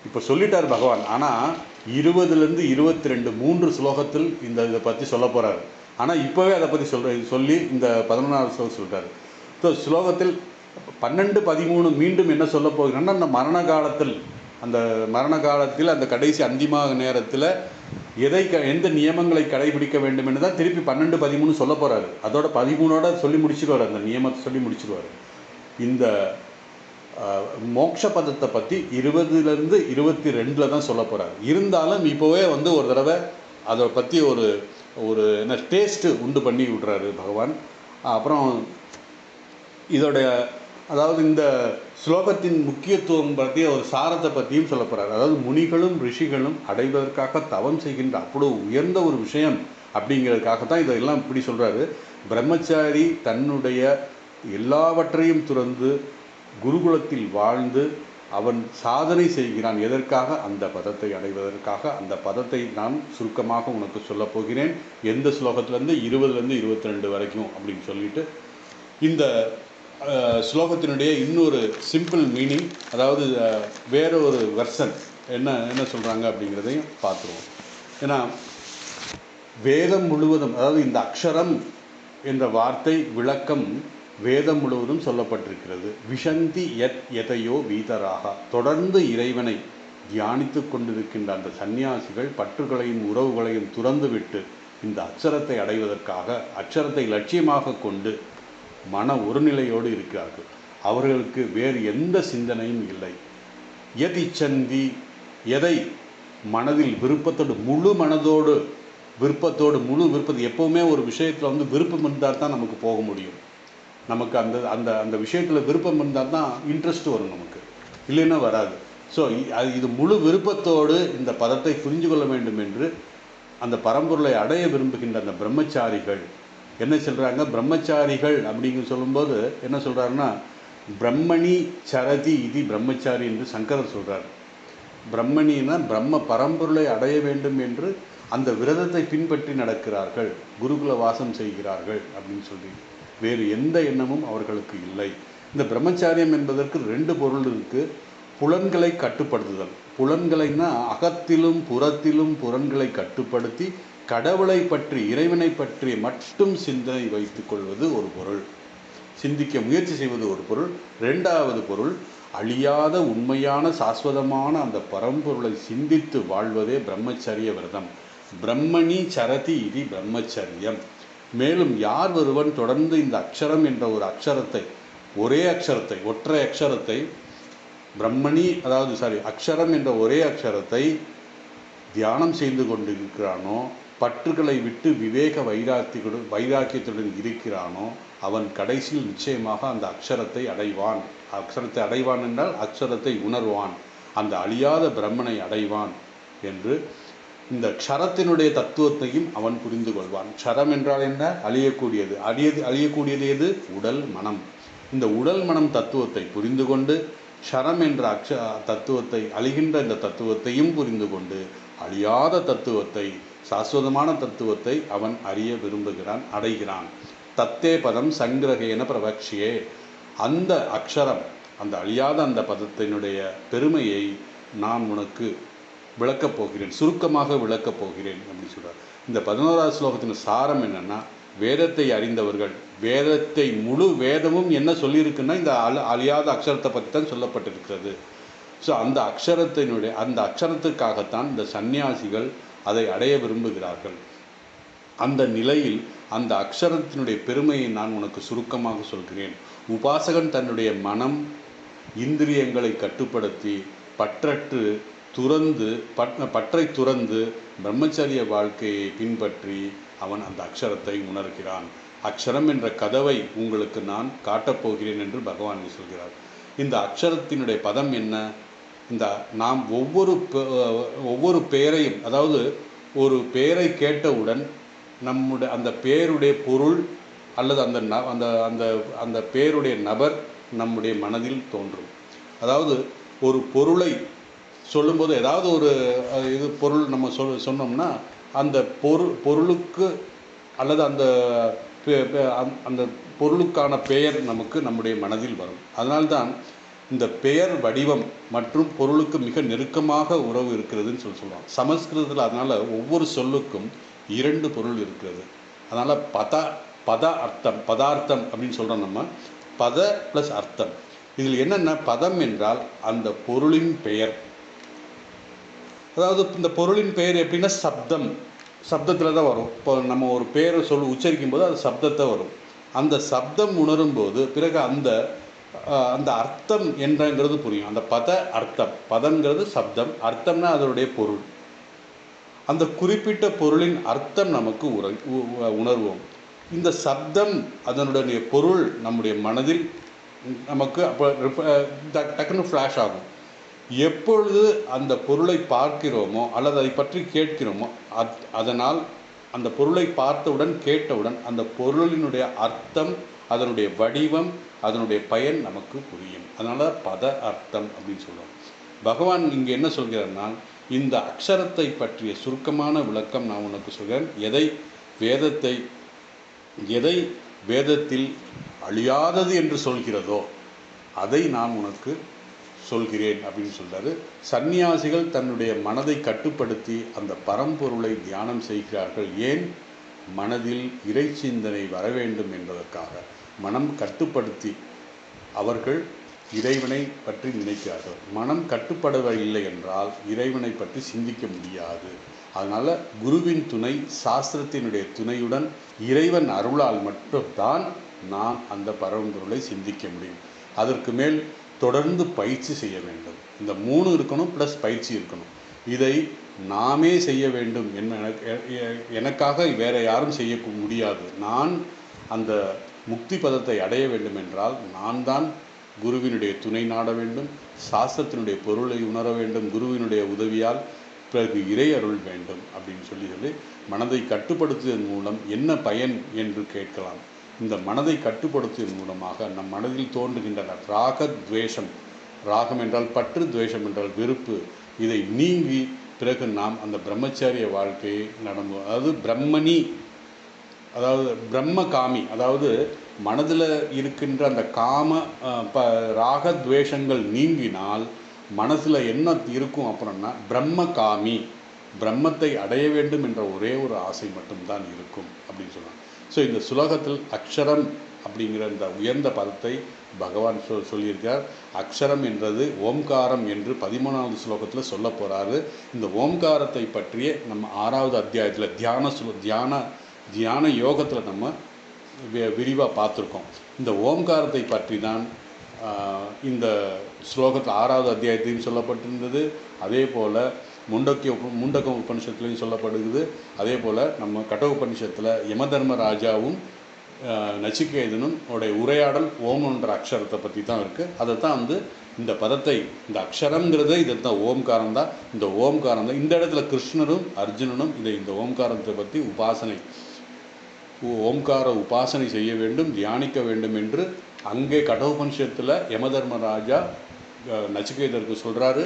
இப்போ சொல்லிட்டார் பகவான். ஆனால் 20லேருந்து 22 3 ஸ்லோகத்தில் இதை பற்றி சொல்ல போகிறார். ஆனால் இப்போவே அதை பற்றி சொல்லி இந்த 11வது ஸ்லோகம் சொல்லிட்டார். ஸோ ஸ்லோகத்தில் 12, 13 மீண்டும் என்ன சொல்ல போகிறான்னா, அந்த மரண காலத்தில் அந்த கடைசி அந்திம நேரத்தில் எந்த நியமங்களை கடைபிடிக்க வேண்டும் என்று தான் திருப்பி 12, 13 சொல்ல போகிறாரு. அதோட 13ஓட சொல்லி முடிச்சிடுவார், அந்த நியமத்தை சொல்லி முடிச்சிடுவார். இந்த மோட்ச பதத்தை பற்றி 20லேருந்து 22 தான் சொல்ல போகிறார். இருந்தாலும் இப்போவே ஒரு தடவை அதை பற்றி ஒரு என்ன டேஸ்ட்டு உண்டு பண்ணி விட்றாரு பகவான். அப்புறம் இதோடைய அதாவது இந்த ஸ்லோகத்தின் முக்கியத்துவம் பற்றிய ஒரு சாரத்தை பற்றியும் சொல்ல போகிறார். அதாவது முனிகளும் ரிஷிகளும் அடைவதற்காக தவம் செய்கின்ற அவ்வளோ உயர்ந்த ஒரு விஷயம் அப்படிங்கிறதுக்காகத்தான் இதெல்லாம் இப்படி சொல்கிறாரு. பிரம்மச்சாரி தன்னுடைய எல்லாவற்றையும் துறந்து குருகுலத்தில் வாழ்ந்து அவன் சாதனை செய்கிறான். எதற்காக? அந்த பதத்தை அடைவதற்காக. அந்த பதத்தை நான் சுருக்கமாக உனக்கு சொல்லப் போகிறேன். எந்த ஸ்லோகத்திலேருந்து 20லேருந்து 22 வரைக்கும் அப்படின்னு சொல்லிட்டு இந்த ஸ்லோகத்தினுடைய இன்னொரு சிம்பிள் மீனிங், அதாவது வேற ஒரு வெர்சன் என்ன சொல்கிறாங்க அப்படிங்கிறதையும் பார்த்துருவோம். ஏன்னா வேதம் முழுவதும், அதாவது இந்த அக்ஷரம் என்ற வார்த்தை விளக்கம் வேதம் முழுவதும் சொல்லப்பட்டிருக்கிறது. விஷந்தி யத் எதையோ வீதராக, தொடர்ந்து இறைவனை தியானித்து கொண்டிருக்கின்ற அந்த சந்நியாசிகள் பற்றுகளையும் உறவுகளையும் துறந்துவிட்டு இந்த அக்ஷரத்தை அடைவதற்காக அக்ஷரத்தை லட்சியமாக கொண்டு மன ஒருநிலையோடு இருக்கிறார்கள். அவர்களுக்கு வேறு எந்த சிந்தனையும் இல்லை. எத் இச்சந்தி, எதை மனதில் விருப்பத்தோடு முழு மனதோடு முழு விருப்பத்தை, எப்போவுமே ஒரு விஷயத்தில் விருப்பம் இருந்தால் தான் நமக்கு போக முடியும். நமக்கு அந்த அந்த அந்த விஷயத்தில் விருப்பம் இருந்தால் தான் இன்ட்ரெஸ்ட் வரும் நமக்கு, இல்லைன்னா வராது. ஸோ இது முழு விருப்பத்தோடு இந்த பதத்தை புரிஞ்சு கொள்ள வேண்டும் என்று அந்த பரம்பொருளை அடைய விரும்புகின்ற அந்த பிரம்மச்சாரிகள் என்ன சொல்கிறாங்க? பிரம்மச்சாரிகள் அப்படிங்க சொல்லும்போது என்ன சொல்கிறாருன்னா, பிரம்மணி சரதி இது பிரம்மச்சாரி என்று சங்கரர் சொல்கிறார். பிரம்மணின்னா பிரம்ம பரம்பொருளை அடைய வேண்டும் என்று அந்த விரதத்தை பின்பற்றி நடக்கிறார்கள், குருகுல வாசம் செய்கிறார்கள் அப்படின்னு சொல்லி வேறு எந்த எண்ணமும் அவர்களுக்கு இல்லை. இந்த பிரம்மச்சாரியம் என்பதற்கு 2 பொருள் இருக்குது. புலன்களை கட்டுப்படுத்துதல், புலன்களைன்னா அகத்திலும் புறத்திலும் புலன்களை கட்டுப்படுத்தி கடவுளை பற்றி இறைவனை பற்றி மட்டும் சிந்தனை வைத்துக் கொள்வது ஒரு பொருள், சிந்திக்க முயற்சி செய்வது ஒரு பொருள். 2வது பொருள் அழியாத உண்மையான சாஸ்வதமான அந்த பரம்பொருளை சிந்தித்து வாழ்வதே பிரம்மச்சரிய விரதம். பிரம்மணி சரதி இது பிரம்மச்சரியம். மேலும் யார் ஒருவன் தொடர்ந்து இந்த அக்ஷரம் என்ற ஒரு அக்ஷரத்தை, ஒரே அக்ஷரத்தை, ஒற்றை அக்ஷரத்தை பிரம்மணி அக்ஷரம் என்ற ஒரே அக்ஷரத்தை தியானம் செய்து கொண்டிருக்கிறானோ, பற்றுகளை விட்டு விவேக வைராக்கியத்துடன் இருக்கிறானோ, அவன் கடைசியில் நிச்சயமாக அந்த அக்ஷரத்தை அடைவான். அக்ஷரத்தை அடைவான் என்றால் அக்ஷரத்தை உணர்வான், அந்த அழியாத பிரம்மனை அடைவான் என்று இந்த க்ஷரத்தினுடைய தத்துவத்தையும் அவன் புரிந்து கொள்வான். க்ஷரம் என்றால் என்ன? அழியக்கூடியது. அழியக்கூடியது எது? உடல் மனம். இந்த உடல் மனம் தத்துவத்தை புரிந்து கொண்டு க்ஷரம் என்ற தத்துவத்தை, அழிகின்ற இந்த தத்துவத்தையும் புரிந்து கொண்டு அழியாத தத்துவத்தை, சாஸ்வதமான தத்துவத்தை அவன் அறிய விரும்புகிறான், அடைகிறான். தத்தே பதம் சங்கிரகேன பிரவக்ஷியே. அந்த அக்ஷரம், அந்த அழியாத அந்த பதத்தினுடைய பெருமையை நான் உனக்கு விளக்கப் போகிறேன், சுருக்கமாக விளக்கப் போகிறேன் அப்படின்னு சொல்கிறார். இந்த 11வது ஸ்லோகத்தின் சாரம் என்னென்னா, வேதத்தை அறிந்தவர்கள், வேதத்தை முழு வேதமும் என்ன சொல்லியிருக்குன்னா இந்த அழியாத அக்ஷரத்தை பற்றி தான் சொல்லப்பட்டிருக்கிறது. ஸோ அந்த அக்ஷரத்துக்காகத்தான் இந்த சந்நியாசிகள் அதை அடைய விரும்புகிறார்கள். அந்த நிலையில் அந்த அக்ஷரத்தினுடைய பெருமையை நான் உனக்கு சுருக்கமாக சொல்கிறேன். உபாசகன் தன்னுடைய மனம் இந்திரியங்களை கட்டுப்படுத்தி பற்றை துறந்து பிரம்மச்சரிய வாழ்க்கையை பின்பற்றி அவன் அந்த அக்ஷரத்தை உணர்கிறான். அக்ஷரம் என்ற கதவை உங்களுக்கு நான் காட்டப்போகிறேன் என்று பகவான் சொல்கிறார். இந்த அக்ஷரத்தினுடைய பதம் என்ன? இந்த நாம் ஒவ்வொரு பெயரையும், அதாவது ஒரு பெயரை கேட்டவுடன் நம்முடைய அந்த பெயருடைய பொருள் அல்லது அந்த பெயருடைய நபர் நம்முடைய மனதில் தோன்றும். அதாவது ஒரு பொருளை சொல்லும்போது ஏதாவது ஒரு பொருள் நம்ம சொன்னோம்னா அந்த பொருளுக்கு அல்லது அந்த பொருளுக்கான பெயர் நம்முடைய மனதில் வரும். அதனால்தான் இந்த பெயர் வடிவம் மற்றும் பொருளுக்கு மிக நெருக்கமாக உறவு இருக்கிறதுன்னு சொல்லுவாங்க சமஸ்கிருதத்தில். அதனால் ஒவ்வொரு சொல்லுக்கும் 2 பொருள் இருக்கிறது. அதனால் பதார்த்தம் அப்படின்னு சொல்கிறோம் நம்ம. பத ப்ளஸ் அர்த்தம். இதில் என்னென்ன, பதம் என்றால் அந்த பொருளின் பெயர். அதாவது இந்த பொருளின் பெயர் எப்படின்னா சப்தத்தில் தான் வரும். இப்போ நம்ம ஒரு பெயரை உச்சரிக்கும் போது அது சப்தத்தை வரும். அந்த சப்தம் உணரும் போது பிறகு அந்த அர்த்தம் என்னங்கிறது புரியும். அந்த அர்த்தம், பதங்கிறது சப்தம், அர்த்தம்னா அதனுடைய பொருள். அந்த குறிப்பிட்ட பொருளின் அர்த்தம் நமக்கு உணர்வோம். இந்த சப்தம் அதனுடைய பொருள் நம்முடைய மனதில் நமக்கு அப்போ டக்குன்னு ஃப்ளாஷ் ஆகும். எப்பொழுது அந்த பொருளை பார்க்கிறோமோ அல்லது அதை பற்றி கேட்கிறோமோ அதனால் அந்த பொருளை பார்த்தவுடன் கேட்டவுடன் அந்த பொருளினுடைய அர்த்தம், அதனுடைய வடிவம், அதனுடைய பயன் நமக்கு புரியும். அதனால் பத அர்த்தம் அப்படின்னு சொல்லுவோம். பகவான் இங்கே என்ன சொல்கிறார்னா, இந்த அக்ஷரத்தை பற்றிய சுருக்கமான விளக்கம் நான் உனக்கு சொல்கிறேன். எதை வேதத்தில் அழியாதது என்று சொல்கிறதோ அதை நான் உனக்கு சொல்கிறேன் அப்படின்னு சொல்கிறாரு. சந்நியாசிகள் தன்னுடைய மனதை கட்டுப்படுத்தி அந்த பரம்பொருளை தியானம் செய்கிறார்கள். ஏன்? மனதில் இறை சிந்தனை வர வேண்டும் என்பதற்காக. மனம் கட்டுப்படுத்தி அவர்கள் இறைவனை பற்றி நினைக்கிறார்கள். மனம் கட்டுப்படவில்லை என்றால் இறைவனை பற்றி சிந்திக்க முடியாது. அதனால் குருவின் துணை, சாஸ்திரத்தினுடைய துணையுடன் இறைவன் அருளால் மட்டும்தான் நான் அந்த பரம்பொருளை சிந்திக்க முடியும். அதற்கு மேல் தொடர்ந்து பயிற்சி செய்ய வேண்டும். இந்த 3 இருக்கணும், ப்ளஸ் பயிற்சி இருக்கணும். இதை நாமே செய்ய வேண்டும். எனக்காக வேறு யாரும் செய்ய முடியாது. நான் அந்த முக்தி பதத்தை அடைய வேண்டும் என்றால் நான் தான் குருவினுடைய துணை நாட வேண்டும், சாஸ்திரத்தினுடைய பொருளை உணர வேண்டும், குருவினுடைய உதவியால், பிறகு இறை அருள் வேண்டும் அப்படின்னு சொல்லி மனதை கட்டுப்படுத்துவதன் மூலம் என்ன பயன் என்று கேட்கலாம். இந்த மனதை கட்டுப்படுத்துவதன் மூலமாக நம் மனதில் தோன்றுகின்றன ராக துவேஷம், ராகம் என்றால் பற்று, துவேஷம் என்றால் வெறுப்பு, இதை நீங்கி பிறகு நாம் அந்த பிரம்மச்சாரிய வாழ்க்கையை நடந்து, அதாவது பிரம்மணி, அதாவது பிரம்ம காமி, அதாவது மனதில் இருக்கின்ற அந்த காம ராகத்வேஷங்கள் நீங்கினால் மனசில் என்ன இருக்கும் அப்படின்னா பிரம்ம காமி, பிரம்மத்தை அடைய வேண்டும் என்ற ஒரே ஒரு ஆசை மட்டும்தான் இருக்கும் அப்படின்னு சொல்லுவாங்க. ஸோ இந்த சுலோகத்தில் அக்ஷரம் அப்படிங்கிற இந்த உயர்ந்த பதத்தை பகவான் சொல்லியிருக்கார். அக்ஷரம் என்றது ஓம்காரம் என்று 13வது ஸ்லோகத்தில் சொல்ல போகிறாரு. இந்த ஓம்காரத்தை பற்றிய நம்ம 6வது அத்தியாயத்தில் தியான யோகத்தில் நம்ம விரிவாக பார்த்துருக்கோம். இந்த ஓம்காரத்தை பற்றி தான் இந்த ஸ்லோகத்தில் 6வது அத்தியாயத்திலையும் சொல்லப்பட்டிருந்தது. அதே போல் முண்டக்க உபனிஷத்துலையும் சொல்லப்படுகிறது. அதே போல் நம்ம கட உபனிஷத்தில் யமதர்மராஜாவும் நச்சிகேதனும் உடைய உரையாடல் ஓம்ன்ற அக்ஷரத்தை பற்றி தான் இருக்குது. அதை தான் இந்த பதத்தை, இந்த அக்ஷரங்கிறத இதைத்தான் ஓம்காரம் தான், இந்த ஓம்காரம் தான். இந்த இடத்துல கிருஷ்ணரும் அர்ஜுனனும் இந்த ஓம்காரத்தை பற்றி ஓம்கார உபாசனை செய்ய வேண்டும், தியானிக்க வேண்டும் என்று அங்கே கடோபனிஷத்தில் யமதர்மராஜா நச்சிகேதருக்கு சொல்கிறாரு.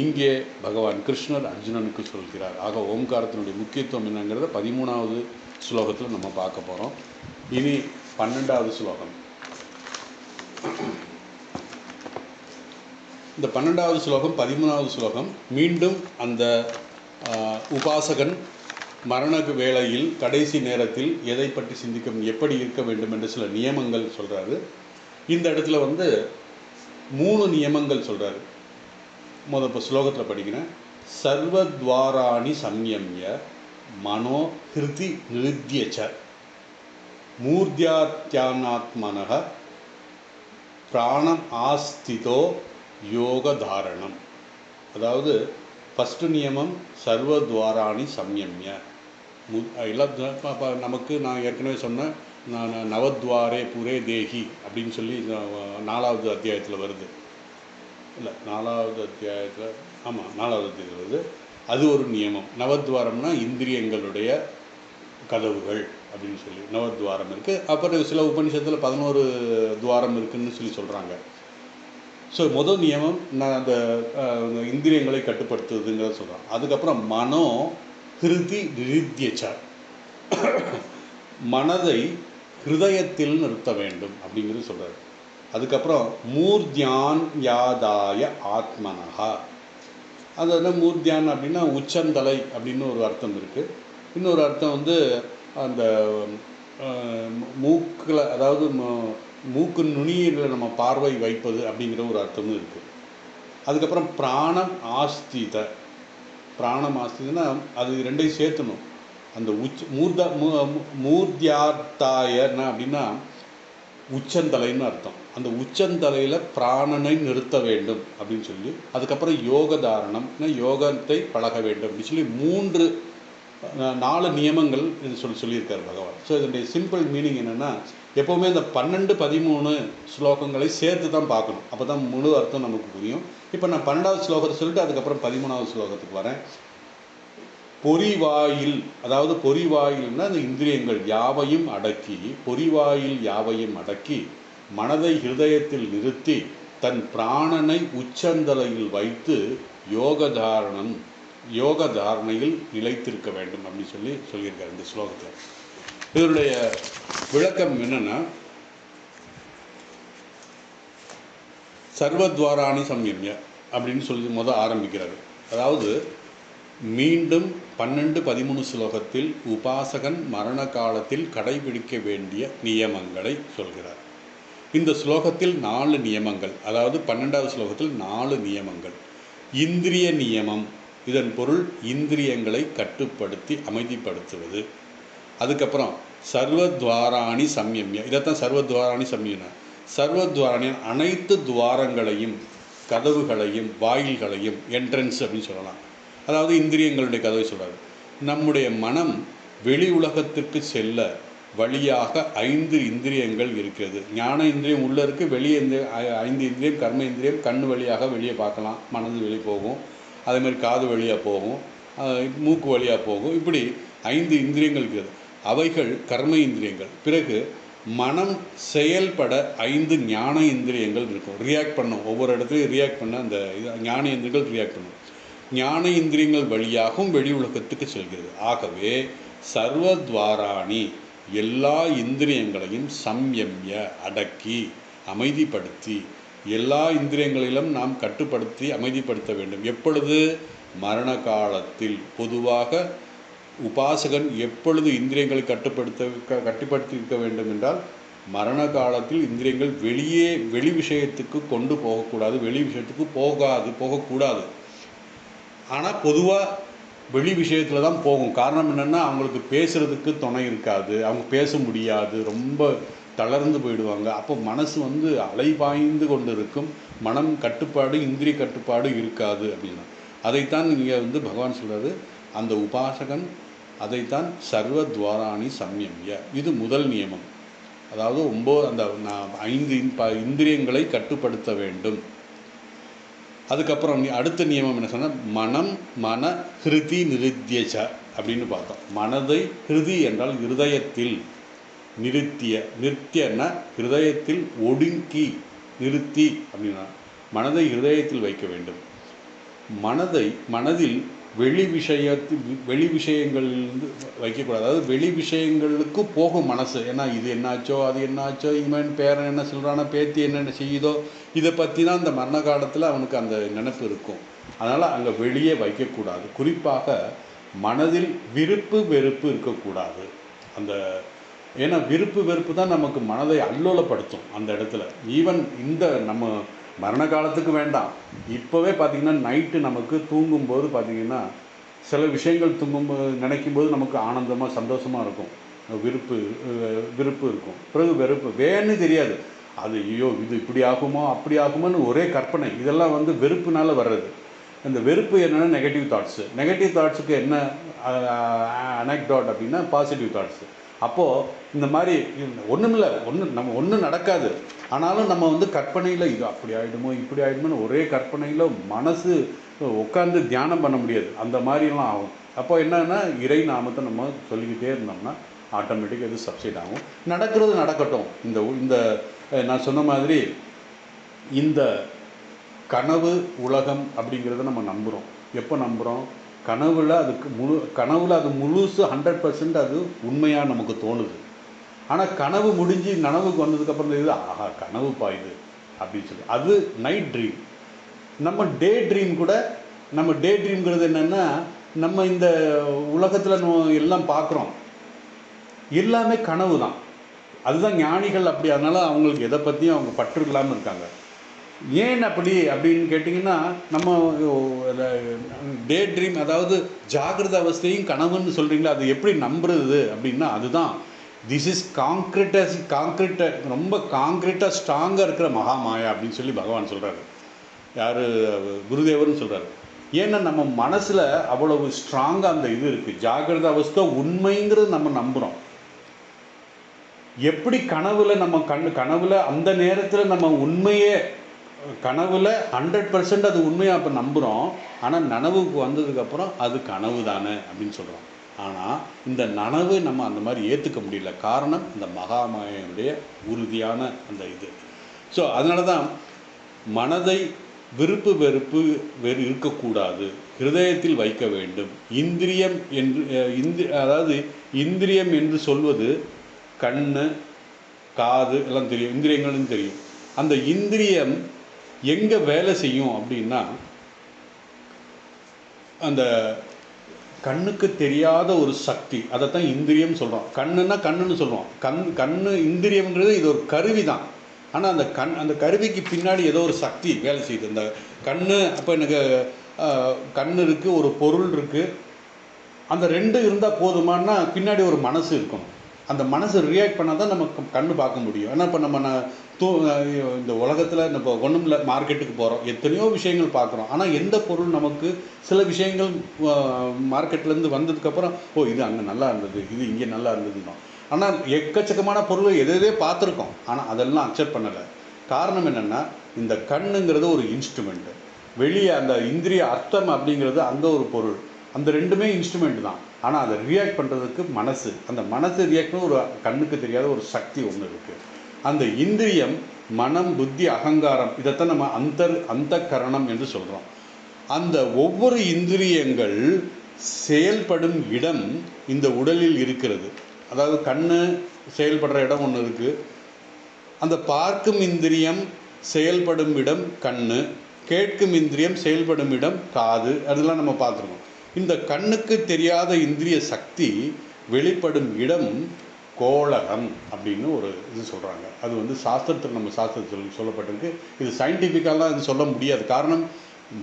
இங்கே பகவான் கிருஷ்ணர் அர்ஜுனனுக்கு சொல்கிறார். ஆக ஓம்காரத்தினுடைய முக்கியத்துவம் என்னங்கிறத 13வது ஸ்லோகத்தில் நம்ம பார்க்க போகிறோம். இனி 12வது ஸ்லோகம். இந்த 12வது ஸ்லோகம் 13வது ஸ்லோகம் மீண்டும் அந்த உபாசகன் மரண வேளையில் கடைசி நேரத்தில் எதை பற்றி சிந்திக்க, எப்படி இருக்க வேண்டும் என்று சில நியமங்கள் சொல்கிறாரு. இந்த இடத்துல 3 நியமங்கள் சொல்கிறாரு. இப்போ ஸ்லோகத்தில் படிக்கிறேன். சர்வத்வாராணி சம்யம்ய மனோ ஹிருதி நிருத்யச்ச மூர்த்தியாத்யானாத்மனக பிராணம் ஆஸ்திதோ யோக தாரணம். அதாவது ஃபஸ்ட்டு நியமம் சர்வத்வாராணி சம்யம்ய. எல்லாம் நமக்கு நான் ஏற்கனவே சொன்னேன், நான் நவத்வாரே புரே தேகி அப்படின்னு சொல்லி 4வது அத்தியாயத்தில் வருது. இல்லை 4வது அத்தியாயத்தில், ஆமாம் 4வது அத்தியாயத்தில் வருது. அது ஒரு நியமம். நவத்வாரம்னா இந்திரியங்களுடைய கதவுகள் அப்படின்னு சொல்லி நவத்வாரம் இருக்குது. அப்புறம் சில உபநிஷத்தில் 11 துவாரம் இருக்குதுன்னு சொல்லி சொல்கிறாங்க. ஸோ முதல் நியமம் நான் அந்த இந்திரியங்களை கட்டுப்படுத்துவதுங்கிறத சொல்கிறேன். அதுக்கப்புறம் மனோ ஹிருதி நிருத்யச்ச, மனதை ஹிருதயத்தில் நிறுத்த வேண்டும் அப்படிங்கிறது சொல்கிறார். அதுக்கப்புறம் மூர்த்தியான் யாதாய ஆத்மனஹா. அது மூர்த்தியான் அப்படின்னா உச்சந்தலை அப்படின்னு ஒரு அர்த்தம் இருக்குது. இன்னொரு அர்த்தம் அந்த மூக்கில், அதாவது மூக்கு நுனியில் நம்ம பார்வை வைப்பது அப்படிங்கிற ஒரு அர்த்தமும் இருக்குது. அதுக்கப்புறம் பிராணம் ஆஸ்தித, பிராணம் ஆஸ்திதன்னா அது ரெண்டையும் சேர்த்தணும். அந்த மூர்த்தியார்த்தாயன்னா அப்படின்னா உச்சந்தலைன்னு அர்த்தம். அந்த உச்சந்தலையில் பிராணனை நிறுத்த வேண்டும் அப்படின்னு சொல்லி, அதுக்கப்புறம் யோக தாரணம்னா யோகத்தை பழக வேண்டும் அப்படின்னு சொல்லி 4 நியமங்கள் இது சொல்லியிருக்கார் பகவான். ஸோ இதனுடைய சிம்பிள் மீனிங் என்னென்னா, எப்போவுமே இந்த 12, 13 ஸ்லோகங்களை சேர்த்து தான் பார்க்கணும். அப்போ தான் முழு அர்த்தம் நமக்கு புரியும். இப்போ நான் 12வது ஸ்லோகத்தை சொல்லிட்டு அதுக்கப்புறம் 13வது ஸ்லோகத்துக்கு வரேன். பொறிவாயில், அதாவது பொறிவாயில்னா அந்த இந்திரியங்கள் யாவையும் அடக்கி, பொறிவாயில் யாவையும் அடக்கி மனதை ஹிருதயத்தில் நிறுத்தி தன் பிராணனை உச்சந்தலையில் வைத்து யோக தாரணையில் நிலைத்திருக்க வேண்டும் அப்படின்னு சொல்லியிருக்காரு இந்த ஸ்லோகத்தில். இதனுடைய விளக்கம் என்னன்னா, சர்வத்வாராணி சம்யம்ய அப்படின்னு சொல்லி ஆரம்பிக்கிறாரு. அதாவது மீண்டும் 12, 13 ஸ்லோகத்தில் உபாசகன் மரண காலத்தில் கடைபிடிக்க வேண்டிய நியமங்களை சொல்கிறார். இந்த ஸ்லோகத்தில் 4 நியமங்கள், அதாவது 12வது ஸ்லோகத்தில் 4 நியமங்கள். இந்திரிய நியமம், இதன் பொருள் இந்திரியங்களை கட்டுப்படுத்தி அமைதிப்படுத்துவது. அதுக்கப்புறம் சர்வத்வாராணி சம்யம்ய, இதைத்தான் சர்வத்வாராணி சம்யம்ய. சர்வத்வாராணி அனைத்து துவாரங்களையும், கதவுகளையும், வாயில்களையும், என்ட்ரன்ஸ் அப்படின்னு சொல்லலாம். அதாவது இந்திரியங்களுடைய கதவை சொல்கிறார். நம்முடைய மனம் வெளி உலகத்துக்கு செல்ல வழியாக 5 இந்திரியங்கள் இருக்கிறது. ஞான இந்திரியம் உள்ளே இருக்குது, வெளியே 5 இந்திரியம், கர்ம இந்திரியம். கண் வழியாக வெளியே பார்க்கலாம், மனது வெளியே போகும். அதேமாதிரி காது வழியாக போகும், மூக்கு வழியாக போகும். இப்படி 5 இந்திரியங்கள் இருக்கிறது. அவைகள் கர்ம இந்திரியங்கள். பிறகு மனம் செயல்பட 5 ஞான இந்திரியங்கள் இருக்கும். ரியாக்ட் பண்ணும், ஒவ்வொரு இடத்துலையும் ரியாக்ட் பண்ண அந்த ஞான இந்திரியங்கள் ரியாக்ட் பண்ணும். ஞான இந்திரியங்கள் வழியாகவும் வெளி உலகத்துக்கு செல்கிறது. ஆகவே சர்வத்வாராணி, எல்லா இந்திரியங்களையும் சம்யம்ய, அடக்கி அமைதிப்படுத்தி, எல்லா இந்திரியங்களிலும் நாம் கட்டுப்படுத்தி அமைதிப்படுத்த வேண்டும். எப்பொழுது? மரண காலத்தில். பொதுவாக உபாசகன் எப்பொழுது இந்திரியங்களை கட்டுப்படுத்தி இருக்க வேண்டும் என்றால், மரண காலத்தில் இந்திரியங்கள் வெளி விஷயத்துக்கு கொண்டு போகக்கூடாது, வெளி விஷயத்துக்கு போகக்கூடாது. ஆனால் பொதுவாக வெளி விஷயத்தில் தான் போகும். காரணம் என்னென்னா, அவங்களுக்கு பேசுகிறதுக்கு துணை இருக்காது, அவங்க பேச முடியாது, ரொம்ப தளர்ந்து போயிடுவாங்க. அப்போ மனசு அலைபாய்ந்து கொண்டு இருக்கும். மனம் கட்டுப்பாடு, இந்திரிய கட்டுப்பாடு இருக்காது அப்படின்னா. அதைத்தான் இங்கே பகவான் சொல்கிறாரு. அந்த உபாசகன் அதைத்தான் சர்வத்வாராணி சம்யம்ய, இது முதல் நியமம். அதாவது 5 இந்திரியங்களை கட்டுப்படுத்த வேண்டும். அதுக்கப்புறம் அடுத்த நியமம் என்ன சொன்னால், மனம் மன ஹிருதி நிருத்தியச்ச அப்படின்னு பார்த்தோம். மனதை, ஹிருதி என்றால் இருதயத்தில், நிறுத்தியன்னா ஹிருதயத்தில் ஒடுங்கி நிறுத்தி அப்படின்னா மனதை ஹிருதயத்தில் வைக்க வேண்டும். மனதில் வெளி விஷயங்களிலிருந்து வைக்கக்கூடாது. அதாவது வெளி விஷயங்களுக்கு போகும் மனசு. ஏன்னா இது என்னாச்சோ, அது என்னாச்சோ, இவன் பேரன் என்ன சொல்கிறானோ, பேத்தி என்னென்ன செய்யுதோ, இதை பற்றி தான் அந்த மரண காலத்தில் அவனுக்கு அந்த நினைப்பு இருக்கும். அதனால் அங்கே வெளியே வைக்கக்கூடாது. குறிப்பாக மனதில் விருப்பு வெறுப்பு இருக்கக்கூடாது. ஏன்னா விருப்பு வெறுப்பு தான் நமக்கு மனதை அல்லோலப்படுத்தும் அந்த இடத்துல. ஈவன் நம்ம மரண காலத்துக்கு வேண்டாம், இப்போவே பார்த்திங்கன்னா நைட்டு நமக்கு தூங்கும்போது பார்த்திங்கன்னா சில விஷயங்கள் நினைக்கும்போது நமக்கு ஆனந்தமாக சந்தோஷமாக இருக்கும். விருப்பு இருக்கும், பிறகு வெறுப்பு. வேன்னு தெரியாது, அது ஐயோ இது இப்படி ஆகுமோ அப்படி ஆகுமோன்னு ஒரே கற்பனை. இதெல்லாம் வெறுப்புனால வர்றது. இந்த வெறுப்பு என்னென்னா நெகட்டிவ் தாட்ஸுக்கு என்ன அனெக்டாட் அப்படின்னா பாசிட்டிவ் தாட்ஸு. அப்போது இந்த மாதிரி ஒன்றுமில்லை, ஒன்றும் நடக்காது. ஆனாலும் நம்ம கற்பனையில் இது அப்படி ஆகிடுமோ இப்படி ஆகிடுமோன்னு ஒரே கற்பனையில் மனசு உட்காந்து தியானம் பண்ண முடியாது. அந்த மாதிரிலாம் ஆகும். அப்போ என்னன்னா, இறை நாமத்தை நம்ம சொல்லிக்கிட்டே இருந்தோம்னா ஆட்டோமேட்டிக்காக இது சப்சைட் ஆகும். நடக்கிறது நடக்கட்டும். இந்த நான் சொன்ன மாதிரி இந்த கனவு உலகம் அப்படிங்கிறத நம்ம நம்புகிறோம். எப்போ நம்புகிறோம்? கனவுல அது முழுசு 100% அது உண்மையாக நமக்கு தோணுது. ஆனால் கனவு முடிஞ்சு நனவுக்கு வந்ததுக்கப்புறம் இது ஆஹா கனவு பாயுது அப்படின்னு சொல்லி அது நைட் ட்ரீம். நம்ம டே ட்ரீம்ங்கிறது என்னென்னா, நம்ம இந்த உலகத்தில் எல்லாம் பார்க்குறோம், எல்லாமே கனவு தான். அதுதான் ஞானிகள் அப்படி. அதனால் அவங்களுக்கு எதை பற்றியும் அவங்க பற்று இல்லாமல் இருக்காங்க. ஏன் அப்படின்னு கேட்டிங்கன்னா, நம்ம டே ட்ரீம், அதாவது ஜாகிரத அவஸ்தையும் கனவுன்னு சொல்கிறீங்களா, அது எப்படி நம்புறது அப்படின்னா, அதுதான் திஸ் இஸ் காங்க்ரீட்டாக ரொம்ப காங்க்ரீட்டாக ஸ்ட்ராங்காக இருக்கிற மகாமாயா அப்படின்னு சொல்லி பகவான் சொல்கிறாரு. யார்? குருதேவர்னு சொல்கிறாரு. ஏன்னா நம்ம மனசில் அவ்வளவு ஸ்ட்ராங்காக அந்த இது இருக்குது. ஜாகிரத அவஸ்தை உண்மைங்கிறது நம்ம நம்புகிறோம். எப்படி கனவுல அந்த நேரத்தில் நம்ம உண்மையே கனவுல 100% அது உண்மையாக அப்போ நம்புகிறோம். ஆனால் நனவுக்கு வந்ததுக்கப்புறம் அது கனவு தானே அப்படின்னு சொல்கிறோம். ஆனால் இந்த நனவு நம்ம அந்த மாதிரி ஏற்றுக்க முடியல. காரணம் இந்த மகாமாயனுடைய உறுதியான அந்த இது. ஸோ அதனால தான் மனதை விருப்பு வெறுப்பு இருக்கக்கூடாது, ஹிருதயத்தில் வைக்க வேண்டும். இந்திரியம் என்று அதாவது இந்திரியம் என்று சொல்வது கண், காது எல்லாம் தெரியும், இந்திரியங்களும் தெரியும். அந்த இந்திரியம் எங்கே வேலை செய்யும் அப்படின்னா, அந்த கண்ணுக்கு தெரியாத ஒரு சக்தி, அதைத்தான் இந்திரியம் சொல்கிறோம். கண்ணுன்னா கண்ணுன்னு சொல்கிறோம். கண்ணு இந்திரியம்ன்றது இது ஒரு கருவி தான். ஆனால் அந்த கருவிக்கு பின்னாடி ஏதோ ஒரு சக்தி வேலை செய்யுது. இந்த கண், அப்போ எனக்கு கண் இருக்குது, ஒரு பொருள் இருக்குது, அந்த ரெண்டு இருந்தால் போதுமானா பின்னாடி ஒரு மனசு இருக்கணும். அந்த மனசு ரியாக்ட் பண்ணால் தான் நம்ம கண் பார்க்க முடியும். ஏன்னா இப்போ நம்ம இந்த உலகத்தில் நம்ம ஒன்றும் இல்லை, மார்க்கெட்டுக்கு போகிறோம், எத்தனையோ விஷயங்கள் பார்க்குறோம். ஆனால் எந்த பொருள் நமக்கு சில விஷயங்கள் மார்க்கெட்லேருந்து வந்ததுக்கப்புறம் ஓ இது அங்கே நல்லா இருந்தது, இது இங்கே நல்லா இருந்ததுன்னா. ஆனால் எக்கச்சக்கமான பொருள் எதையவே பார்த்துருக்கோம், ஆனால் அதெல்லாம் அக்செப்ட் பண்ணலை. காரணம் என்னென்னா, இந்த கண்ணுங்கிறது ஒரு இன்ஸ்ட்ருமெண்ட்டு, வெளியே அந்த இந்திரிய அர்த்தம் அப்படிங்கிறது அங்கே ஒரு பொருள், அந்த ரெண்டுமே இன்ஸ்ட்ருமெண்ட் தான். ஆனால் அதை ரியாக்ட் பண்ணுறதுக்கு மனசு, அந்த மனசு ரியாக்ட் பண்ண ஒரு கண்ணுக்கு தெரியாத ஒரு சக்தி ஒன்று இருக்குது. அந்த இந்திரியம், மனம், புத்தி, அகங்காரம், இதைத்தான் நம்ம அந்த கரணம் என்று சொல்கிறோம். அந்த ஒவ்வொரு இந்திரியங்கள் செயல்படும் இடம் இந்த உடலில் இருக்கிறது. அதாவது கண் செயல்படுற இடம் ஒன்று இருக்குது, அந்த பார்க்கும் இந்திரியம் செயல்படும் இடம் கண், கேட்கும் இந்திரியம் செயல்படும் இடம் காது, அதெல்லாம் நம்ம பார்த்துருக்கோம். இந்த கண்ணுக்கு தெரியாத இந்திரிய சக்தி வெளிப்படும் இடம் கோளகம் அப்படின்னு ஒரு இது சொல்கிறாங்க. அது வந்து சாஸ்திரத்தில், நம்ம சாஸ்திரத்தில் சொல்லப்பட்டிருக்கு. இது சயின்டிஃபிக்காலாம் இது சொல்ல முடியாது. காரணம்,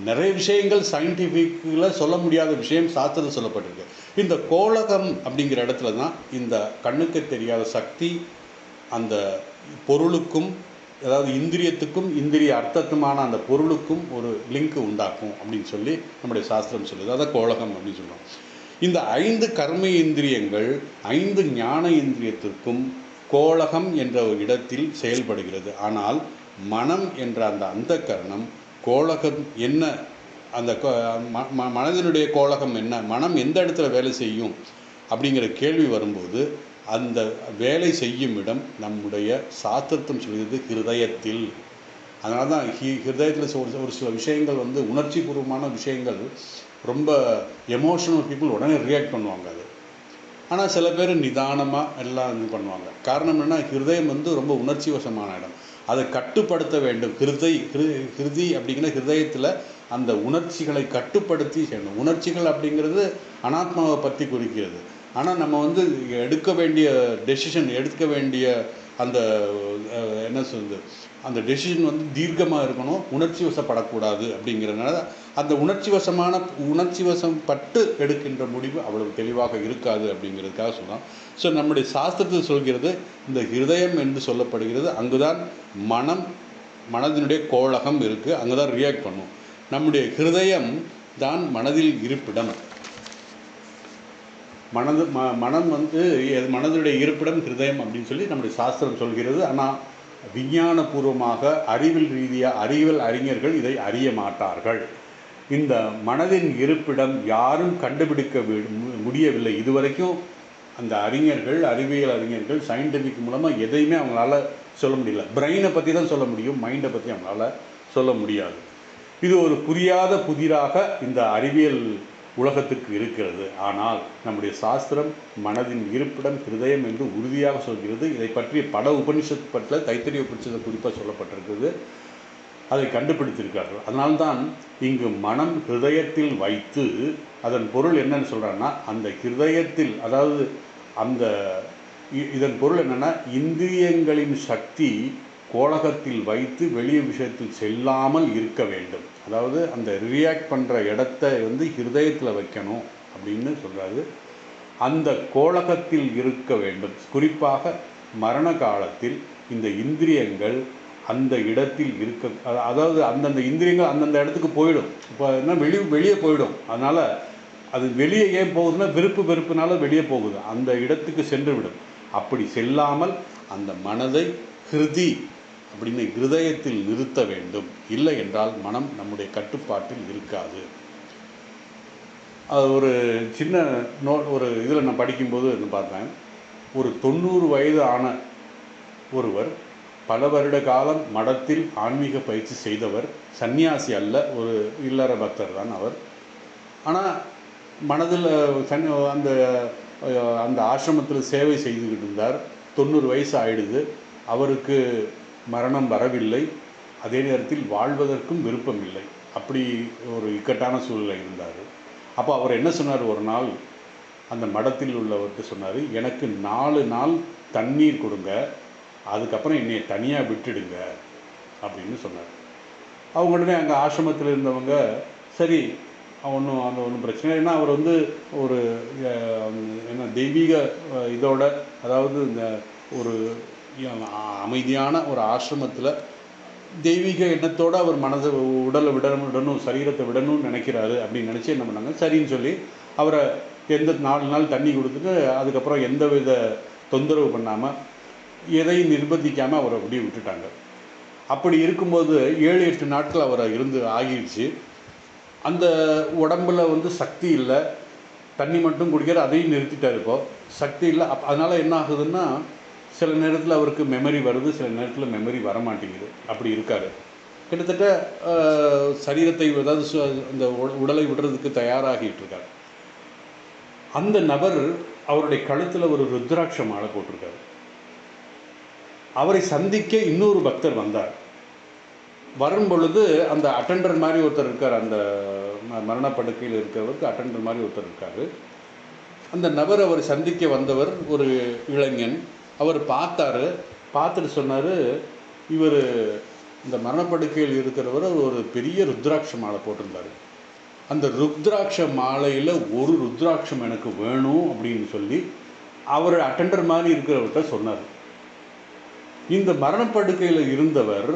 நிறைய விஷயங்கள் சயின்டிஃபிக்கில் சொல்ல முடியாத விஷயம் சாஸ்திரத்தில் சொல்லப்பட்டிருக்கு. இந்த கோளகம் அப்படிங்கிற இடத்துல தான் இந்த கண்ணுக்கு தெரியாத சக்தி அந்த பொருளுக்கும், அதாவது இந்திரியத்துக்கும் இந்திரிய அர்த்தத்துமான அந்த பொருளுக்கும் ஒரு லிங்க் உண்டாக்கும் அப்படின்னு சொல்லி நம்முடைய சாஸ்திரம் சொல்லுது. அதான் கோளகம் அப்படின்னு சொல்கிறோம். இந்த 5 கர்ம இந்திரியங்கள் 5 ஞான இந்திரியத்திற்கும் கோளகம் என்ற ஒரு இடத்தில் செயல்படுகிறது. ஆனால் மனம் என்ற அந்த கரணம் கோளகம் என்ன, அந்த மனதினுடைய கோளகம் என்ன, மனம் எந்த இடத்துல வேலை செய்யும் அப்படிங்கிற கேள்வி வரும்போது அந்த வேலை செய்யும் இடம் நம்முடைய சாஸ்திரத்தும் சொல்கிறது ஹிருதயத்தில். அதனால தான் ஹிருதயத்தில் ஒரு சில விஷயங்கள் வந்து உணர்ச்சி பூர்வமான விஷயங்கள், ரொம்ப எமோஷனல் பீப்புள் உடனே ரியாக்ட் பண்ணுவாங்க அது. ஆனால் சில பேர் நிதானமாக எல்லாம் இது பண்ணுவாங்க. காரணம் என்னென்னா, ஹிருதயம் வந்து ரொம்ப உணர்ச்சி வசமான இடம், அதை கட்டுப்படுத்த வேண்டும். ஹிருதி அப்படிங்கிற ஹிருதயத்தில் அந்த உணர்ச்சிகளை கட்டுப்படுத்தி செய்யணும். உணர்ச்சிகள் அப்படிங்கிறது அனாத்மாவை பற்றி குறிக்கிறது. ஆனால் நம்ம வந்து எடுக்க வேண்டிய டெசிஷன், எடுக்க வேண்டிய அந்த என்ன சொல்லுது, அந்த டெசிஷன் வந்து தீர்க்கமாக இருக்கணும், உணர்ச்சி வசப்படக்கூடாது. அப்படிங்கிறதுனால அந்த உணர்ச்சி வசம் பட்டு எடுக்கின்ற முடிவு அவ்வளவு தெளிவாக இருக்காது அப்படிங்கிறதுக்காக சொல்கிறோம். ஸோ நம்முடைய சாஸ்திரத்தில் சொல்கிறது, இந்த ஹிருதயம் என்று சொல்லப்படுகிறது, அங்குதான் மனதினுடைய கோளகம் இருக்குது, அங்கே தான் ரியாக்ட் பண்ணும். நம்முடைய ஹிருதயம் தான் மனதில் இருப்பிடம். மனம் வந்து மனதுடைய இருப்பிடம் ஹிருதயம் அப்படின்னு சொல்லி நம்முடைய சாஸ்திரம் சொல்கிறது. ஆனால் விஞ்ஞானபூர்வமாக, அறிவியல் அறிஞர்கள் இதை அறிய மாட்டார்கள். இந்த மனதின் இருப்பிடம் யாரும் கண்டுபிடிக்க முடியவில்லை இதுவரைக்கும். அந்த அறிவியல் அறிஞர்கள் சயின்டிஃபிக் மூலமாக எதையுமே அவங்களால சொல்ல முடியல. பிரெயினை பற்றி தான் சொல்ல முடியும், மைண்டை பற்றி அவங்களால சொல்ல முடியாது. இது ஒரு புரியாத புதிராக இந்த அறிவியல் உலகத்துக்கு இருக்கிறது. ஆனால் நம்முடைய சாஸ்திரம் மனதின் இருப்பிடம் ஹிருதயம் என்று உறுதியாக சொல்கிறது. இதை பற்றிய பல உபனிஷத்து பற்றில தைத்திரிய உபனிஷத்தை குறிப்பாக சொல்லப்பட்டிருக்கிறது, அதை கண்டுபிடித்திருக்கார்கள். அதனால்தான் இங்கு மனம் ஹிருதயத்தில் வைத்து, அதன் பொருள் என்னன்னு சொல்கிறாங்கன்னா, அந்த ஹிருதயத்தில், அதாவது இதன் பொருள் என்னென்னா, இந்திரியங்களின் சக்தி கோளகத்தில் வைத்து வெளிய விஷயத்தில் செல்லாமல் இருக்க வேண்டும். அதாவது அந்த ரியாக்ட் பண்ணுற இடத்த வந்து ஹிருதயத்தில் வைக்கணும் அப்படின்னு சொல்கிறாரு. அந்த கோளகத்தில் இருக்க வேண்டும். குறிப்பாக மரண காலத்தில் இந்த இந்திரியங்கள் அந்த இடத்தில் இருக்க, அதாவது அந்தந்த இந்திரியங்கள் அந்தந்த இடத்துக்கு போயிடும். இப்போ என்ன வெளியே போயிடும். அதனால் அது வெளியே ஏன் போகுதுன்னா, வெறுப்புனால வெளியே போகுது, அந்த இடத்துக்கு சென்று விடும். அப்படி செல்லாமல் அந்த மனதை அப்படின்னு ஹிருதயத்தில் நிறுத்த வேண்டும். இல்லை என்றால் மனம் நம்முடைய கட்டுப்பாட்டில் இருக்காது. அது ஒரு சின்ன ஒரு இதில் நான் படிக்கும்போது பார்த்தேன், ஒரு 90 வயது ஆன ஒருவர் பல வருட காலம் மடத்தில் ஆன்மீக பயிற்சி செய்தவர், சன்னியாசி அல்ல, ஒரு இல்லற பக்தர் தான் அவர். ஆனால் மனதில் அந்த ஆசிரமத்தில் சேவை செய்துக்கிட்டு இருந்தார். 90 வயசு ஆயிடுது. அவருக்கு மரணம் வரவில்லை, அதே நேரத்தில் வாழ்வதற்கும் விருப்பம் இல்லை. அப்படி ஒரு இக்கட்டான சூழ்நிலை இருந்தார். அப்போ அவர் என்ன சொன்னார், ஒரு நாள் அந்த மடத்தில் உள்ளவர்கிட்ட சொன்னார், எனக்கு 4 நாள் தண்ணீர் கொடுங்க, அதுக்கப்புறம் என்னை தனியாக விட்டுடுங்க அப்படின்னு சொன்னார். அவங்க உடனே அங்கே ஆசிரமத்தில் இருந்தவங்க சரி ஒன்றும் பிரச்சனை இல்லை. ஏன்னா அவர் வந்து ஒரு என்ன தெய்வீக இதோட, அதாவது இந்த ஒரு அமைதியான ஒரு ஆசிரமத்தில் தெய்வீக எண்ணத்தோடு அவர் மனதை உடலை விடணும், சரீரத்தை விடணும்னு நினைக்கிறாரு அப்படின்னு நினச்சி என்ன பண்ணாங்க, சரின்னு சொல்லி அவரை 4 நாள் தண்ணி கொடுத்துட்டு அதுக்கப்புறம் எந்த வித தொந்தரவு பண்ணாமல் எதையும் நிர்பந்திக்காமல் அவரை அப்படியே விட்டுட்டாங்க. அப்படி இருக்கும்போது 7-8 நாட்கள் அவரை ஆகிடுச்சு. அந்த உடம்பில் வந்து சக்தி இல்லை, தண்ணி மட்டும் குடிக்கிற அதையும் நிறுத்திட்டார். இப்போது சக்தி இல்லை. அதனால் என்ன ஆகுதுன்னா, சில நேரத்தில் அவருக்கு மெமரி வருது, சில நேரத்தில் மெமரி வரமாட்டேங்குது. அப்படி இருக்கார். கிட்டத்தட்ட சரீரத்தை, அதாவது அந்த உடலை விடுறதுக்கு தயாராகிட்டு இருக்கார். அந்த நபர் அவருடைய கழுத்தில் ஒரு ருத்ராட்ச மாலை போட்டிருக்காரு. அவரை சந்திக்க இன்னொரு பக்தர் வந்தார். வரும் பொழுது அந்த அட்டெண்டர் மாதிரி ஒருத்தர் இருக்கார், அந்த மரணப்படுக்கையில் இருக்கிறவருக்கு அட்டெண்டர் மாதிரி ஒருத்தர் இருக்கார். அந்த நபர் அவரை சந்திக்க வந்தவர் ஒரு இளைஞன். அவர் பார்த்துட்டு சொன்னார், இவர் இந்த மரணப்படுக்கையில் இருக்கிறவர் ஒரு பெரிய ருத்ராட்ச மாலை போட்டிருந்தார். அந்த ருத்ராட்ச மாலையில் ஒரு ருத்ராட்சம் எனக்கு வேணும் அப்படின்னு சொல்லி அவர் அட்டெண்டர் மாதிரி இருக்கிறவர்கிட்ட சொன்னார். இந்த மரணப்படுக்கையில் இருந்தவர்,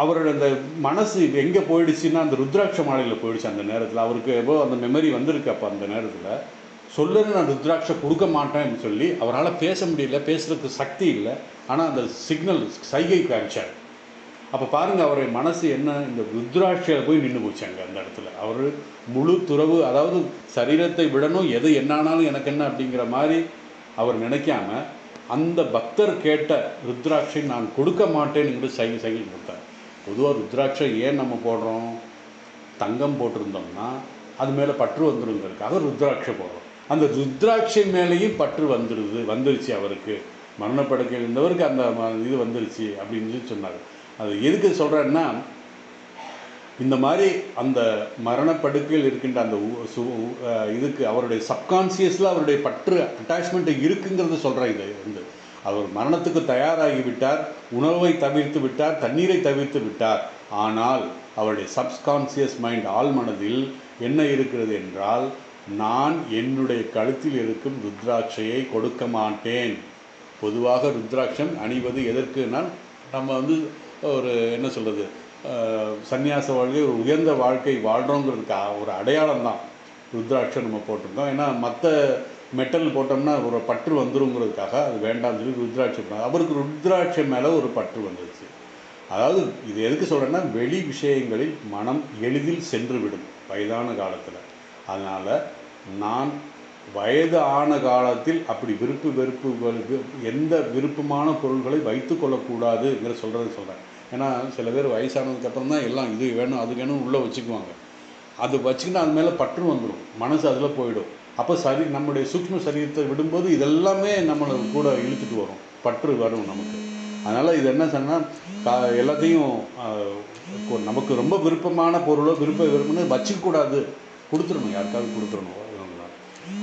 அவரோட அந்த மனசு எங்கே போயிடுச்சுன்னா அந்த ருத்ராட்ச மாலையில் போயிடுச்சு. அந்த நேரத்தில் அவருக்கு ஏதோ அந்த மெமரி வந்திருக்கு. அப்போ அந்த நேரத்தில் சொல்லுன்னு நான் ருத்ராட்சம் கொடுக்க மாட்டேன்னு சொல்லி அவரால் பேச முடியல, பேசுறதுக்கு சக்தி இல்லை. ஆனால் அந்த சிக்னல் சைகை காமிச்சார். அப்போ பாருங்கள், அவருடைய மனசு என்ன, இந்த ருத்ராட்சியில் போய் நின்று போச்சாங்க அந்த இடத்துல. அவர் முழு துறவு, அதாவது சரீரத்தை விடணும், எது என்னானாலும் எனக்கு என்ன அப்படிங்கிற மாதிரி அவர் நினைக்காம அந்த பக்தர் கேட்ட ருத்ராட்சை நான் கொடுக்க மாட்டேன்னு சைகை கொடுத்தார். பொதுவாக ருத்ராட்சை ஏன் நம்ம போடுறோம், தங்கம் போட்டிருந்தோம்னா அது மேலே பற்று வந்துருங்கிறதுக்காக ருத்ராட்சை போடுறோம். அந்த ருத்ராட்சை மேலேயும் பற்று வந்துருச்சு அவருக்கு. மரணப்படுக்கையில் இருந்தவருக்கு அந்த இது வந்துருச்சு அப்படின்னு சொன்னார். அது எதுக்கு சொல்கிறேன்னா, இந்த மாதிரி அந்த மரணப்படுக்கையில் இருக்கின்ற அந்த இதுக்கு அவருடைய சப்கான்சியஸில் அவருடைய பற்று அட்டாச்மெண்ட் இருக்குங்கிறது சொல்கிறேன். இது வந்து அவர் மரணத்துக்கு தயாராகி விட்டார், உணவை தவிர்த்து விட்டார், தண்ணீரை தவிர்த்து விட்டார். ஆனால் அவருடைய சப்கான்சியஸ் மைண்ட், ஆழ்மனதில் என்ன இருக்கிறது என்றால், நான் என்னுடைய கழுத்தில் இருக்கும் ருத்ராட்சையை கொடுக்க மாட்டேன். பொதுவாக ருத்ராட்சம் அணிவது எதற்குனா, நம்ம வந்து ஒரு என்ன சொல்கிறது, சன்னியாச வாழ்க்கை, ஒரு உயர்ந்த வாழ்க்கை வாழ்கிறோங்கிறதுக்கு ஒரு அடையாளம் தான் ருத்ராட்சம் நம்ம போட்டிருக்கோம். ஏன்னா மற்ற மெட்டல் போட்டோம்னா ஒரு பற்று வந்துருங்கிறதுக்காக அது வேண்டாம்னு சொல்லி ருத்ராட்சம் போட்டாங்க. அவருக்கு ருத்ராட்சம் மேலே ஒரு பற்று வந்துருச்சு. அதாவது இது எதுக்கு சொல்கிறேன்னா, வெளி விஷயங்களில் மனம் எளிதில் சென்று விடும் வயதான காலத்தில். அதனால் நான் வயது ஆன காலத்தில் அப்படி வெறுப்புகளுக்கு எந்த விருப்பமான பொருள்களை வைத்து கொள்ளக்கூடாதுங்கிற சொல்கிறேன். ஏன்னா சில பேர் வயசானதுக்கப்புறம் தான் எல்லாம் இது வேணும் அது வேணும் உள்ளே வச்சுக்குவாங்க. அது வச்சுக்கிட்டு அது மேலே பற்று வந்துடும், மனசு அதில் போயிடும். அப்போ நம்முடைய சூக்ஷ்ம சரீரத்தை விடும்போது இதெல்லாமே நம்மளை கூட இழுத்துட்டு வரும், பற்று வரும் நமக்கு. அதனால் இது என்ன சொன்னால், எல்லாத்தையும் நமக்கு ரொம்ப விருப்பமான பொருளோ விருப்பம்னு வச்சுக்கூடாது, கொடுத்துடணும், யாருக்காவது கொடுத்துடணும்.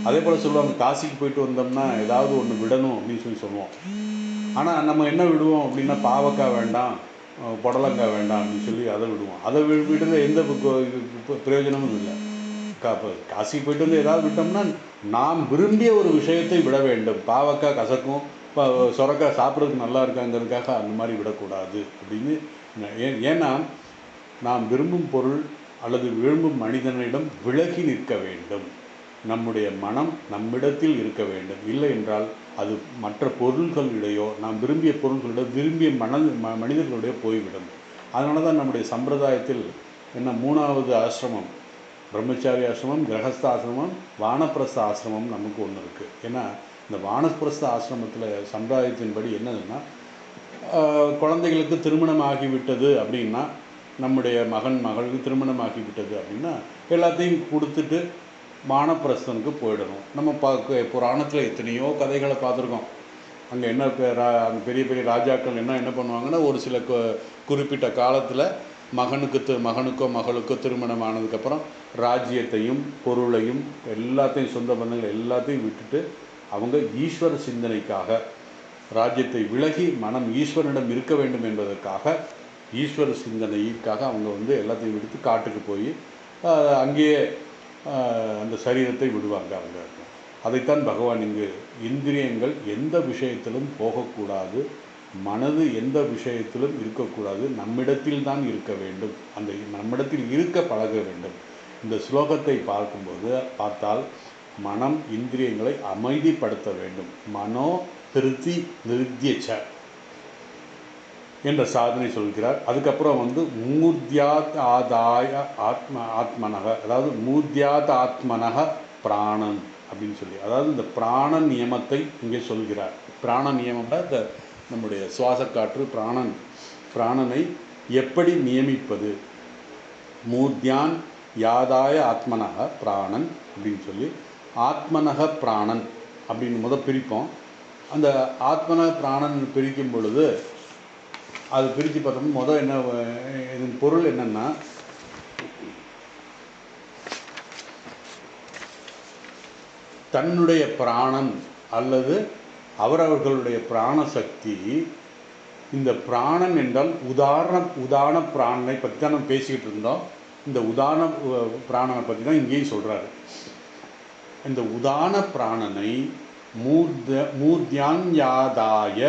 அதே போல் சொல்லுவாங்க, காசிக்கு போயிட்டு வந்தோம்னா ஏதாவது ஒன்று விடணும் அப்படின்னு சொல்லுவோம். ஆனால் நம்ம என்ன விடுவோம் அப்படின்னா, பாவக்காய் வேண்டாம், புடலங்காய் வேண்டாம் அப்படின்னு சொல்லி அதை விடுவோம். அதை விடுறது எந்த பிரயோஜனமும் இல்லை. காசிக்கு போயிட்டு வந்து ஏதாவது விட்டோம்னா நாம் விரும்பிய ஒரு விஷயத்தை விட வேண்டும். பாவக்காய் கசக்கும், சொரக்காய் சாப்பிட்றதுக்கு நல்லா இருக்காங்கிறதுக்காக அந்த மாதிரி விடக்கூடாது அப்படின்னு. ஏன்னா நாம் விரும்பும் பொருள் அல்லது விரும்பும் மனிதனிடம் விலகி நிற்க வேண்டும். நம்முடைய மனம் நம்மிடத்தில் இருக்க வேண்டும். இல்லை என்றால் அது மற்ற பொருள்களிடையோ, நாம் விரும்பிய பொருள்களிடையோ, விரும்பிய மனிதர்களுடைய போய்விடும். அதனால தான் நம்முடைய சம்பிரதாயத்தில் என்ன 3வது ஆசிரமம் பிரம்மச்சாரி ஆசிரமம், கிரகஸ்த ஆசிரமம், வானப்பிரஸ்த ஆசிரமம் நமக்கு ஒன்று இருக்குது. ஏன்னா இந்த வானப்பிரஸ்த ஆசிரமத்தில் சம்பிரதாயத்தின்படி என்னதுன்னா, குழந்தைகளுக்கு திருமணம் ஆகிவிட்டது அப்படின்னா, நம்முடைய மகளுக்கு திருமணம் ஆகிவிட்டது அப்படின்னா எல்லாத்தையும் கொடுத்துட்டு வானப்பிரஸ்தனுக்கு போயிடணும். நம்ம புராணத்தில் எத்தனையோ கதைகளை பார்த்துருக்கோம். அங்கே என்ன அந்த பெரிய பெரிய ராஜாக்கள் என்ன பண்ணுவாங்கன்னா, ஒரு சில குறிப்பிட்ட காலத்தில் மகனுக்கோ மகளுக்கோ திருமணம் ஆனதுக்கப்புறம் ராஜ்யத்தையும் பொருளையும் எல்லாத்தையும், சொந்த பந்தங்கள் எல்லாத்தையும் விட்டுட்டு அவங்க ஈஸ்வர சிந்தனைக்காக ராஜ்யத்தை விலகி மனம் ஈஸ்வரனிடம் இருக்க வேண்டும் என்பதற்காக, ஈஸ்வர சிந்தனைக்காக அவங்க வந்து எல்லாத்தையும் விடுத்து காட்டுக்கு போய் அங்கேயே அந்த சரீரத்தை விடுவாங்க அவங்க. அதைத்தான் பகவான் இங்கு இந்திரியங்கள் எந்த விஷயத்திலும் போகக்கூடாது, மனது எந்த விஷயத்திலும் இருக்கக்கூடாது, நம்மிடத்தில் தான் இருக்க வேண்டும், அந்த நம்மிடத்தில் இருக்க பழக வேண்டும். இந்த ஸ்லோகத்தை பார்த்தால் மனம் இந்திரியங்களை அமைதிப்படுத்த வேண்டும். மனோ திருத்தி நிருத்தியச்ச என்ற சாதனை சொல்கிறார். அதுக்கப்புறம் வந்து மூர்த்தியாத் ஆதாய ஆத்மனக, அதாவது மூர்த்தியாத் ஆத்மனக பிராணன் அப்படின்னு சொல்லி, அதாவது இந்த பிராண நியமத்தை இங்கே சொல்கிறார். பிராண நியமம்னா இந்த நம்முடைய சுவாசக்காற்று பிராணனை எப்படி நியமிப்பது. மூர்த்தியான் யாதாய ஆத்மனக பிராணன் அப்படின்னு சொல்லி, ஆத்மனக பிராணன் அப்படின்னு பிரிப்போம். அந்த ஆத்மனக பிராணன் பிரிக்கும் பொழுது அது பிரித்து பார்த்தோம்னா என்ன இதன் பொருள் என்னன்னா, தன்னுடைய பிராணன் அல்லது அவரவர்களுடைய பிராண சக்தி. இந்த பிராணன் என்றால் உதாரண பிராணனை பற்றி தான் நம்ம பேசிக்கிட்டு இருந்தோம். இந்த உதாரண பிராணனை பற்றி தான் இங்கேயும் சொல்கிறாரு. இந்த உதான பிராணனை மூர்த்தியான்யாதாய,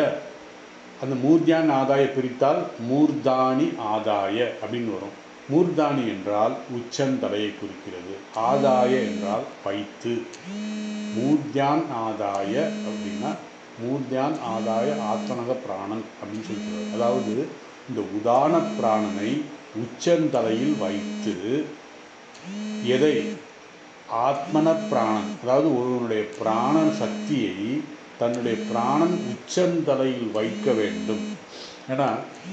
அந்த மூர்த்தியான் ஆதாய பிரித்தால் மூர்தானி ஆதாய அப்படின்னு வரும். மூர்தானி என்றால் உச்சந்தலையை குறிக்கிறது, ஆதாய என்றால் வைத்து. மூர்த்தியான் ஆதாய அப்படின்னா மூர்த்தியான் ஆதாய ஆத்மனக பிராணன் அப்படின்னு சொல்கிறார். அதாவது இந்த உதான பிராணனை உச்சந்தலையில் வைத்து, எதை ஆத்மன பிராணன், அதாவது ஒருவனுடைய பிராண சக்தியை தன்னுடைய பிராணன் உச்சந்தலையில் வைக்க வேண்டும். ஏன்னா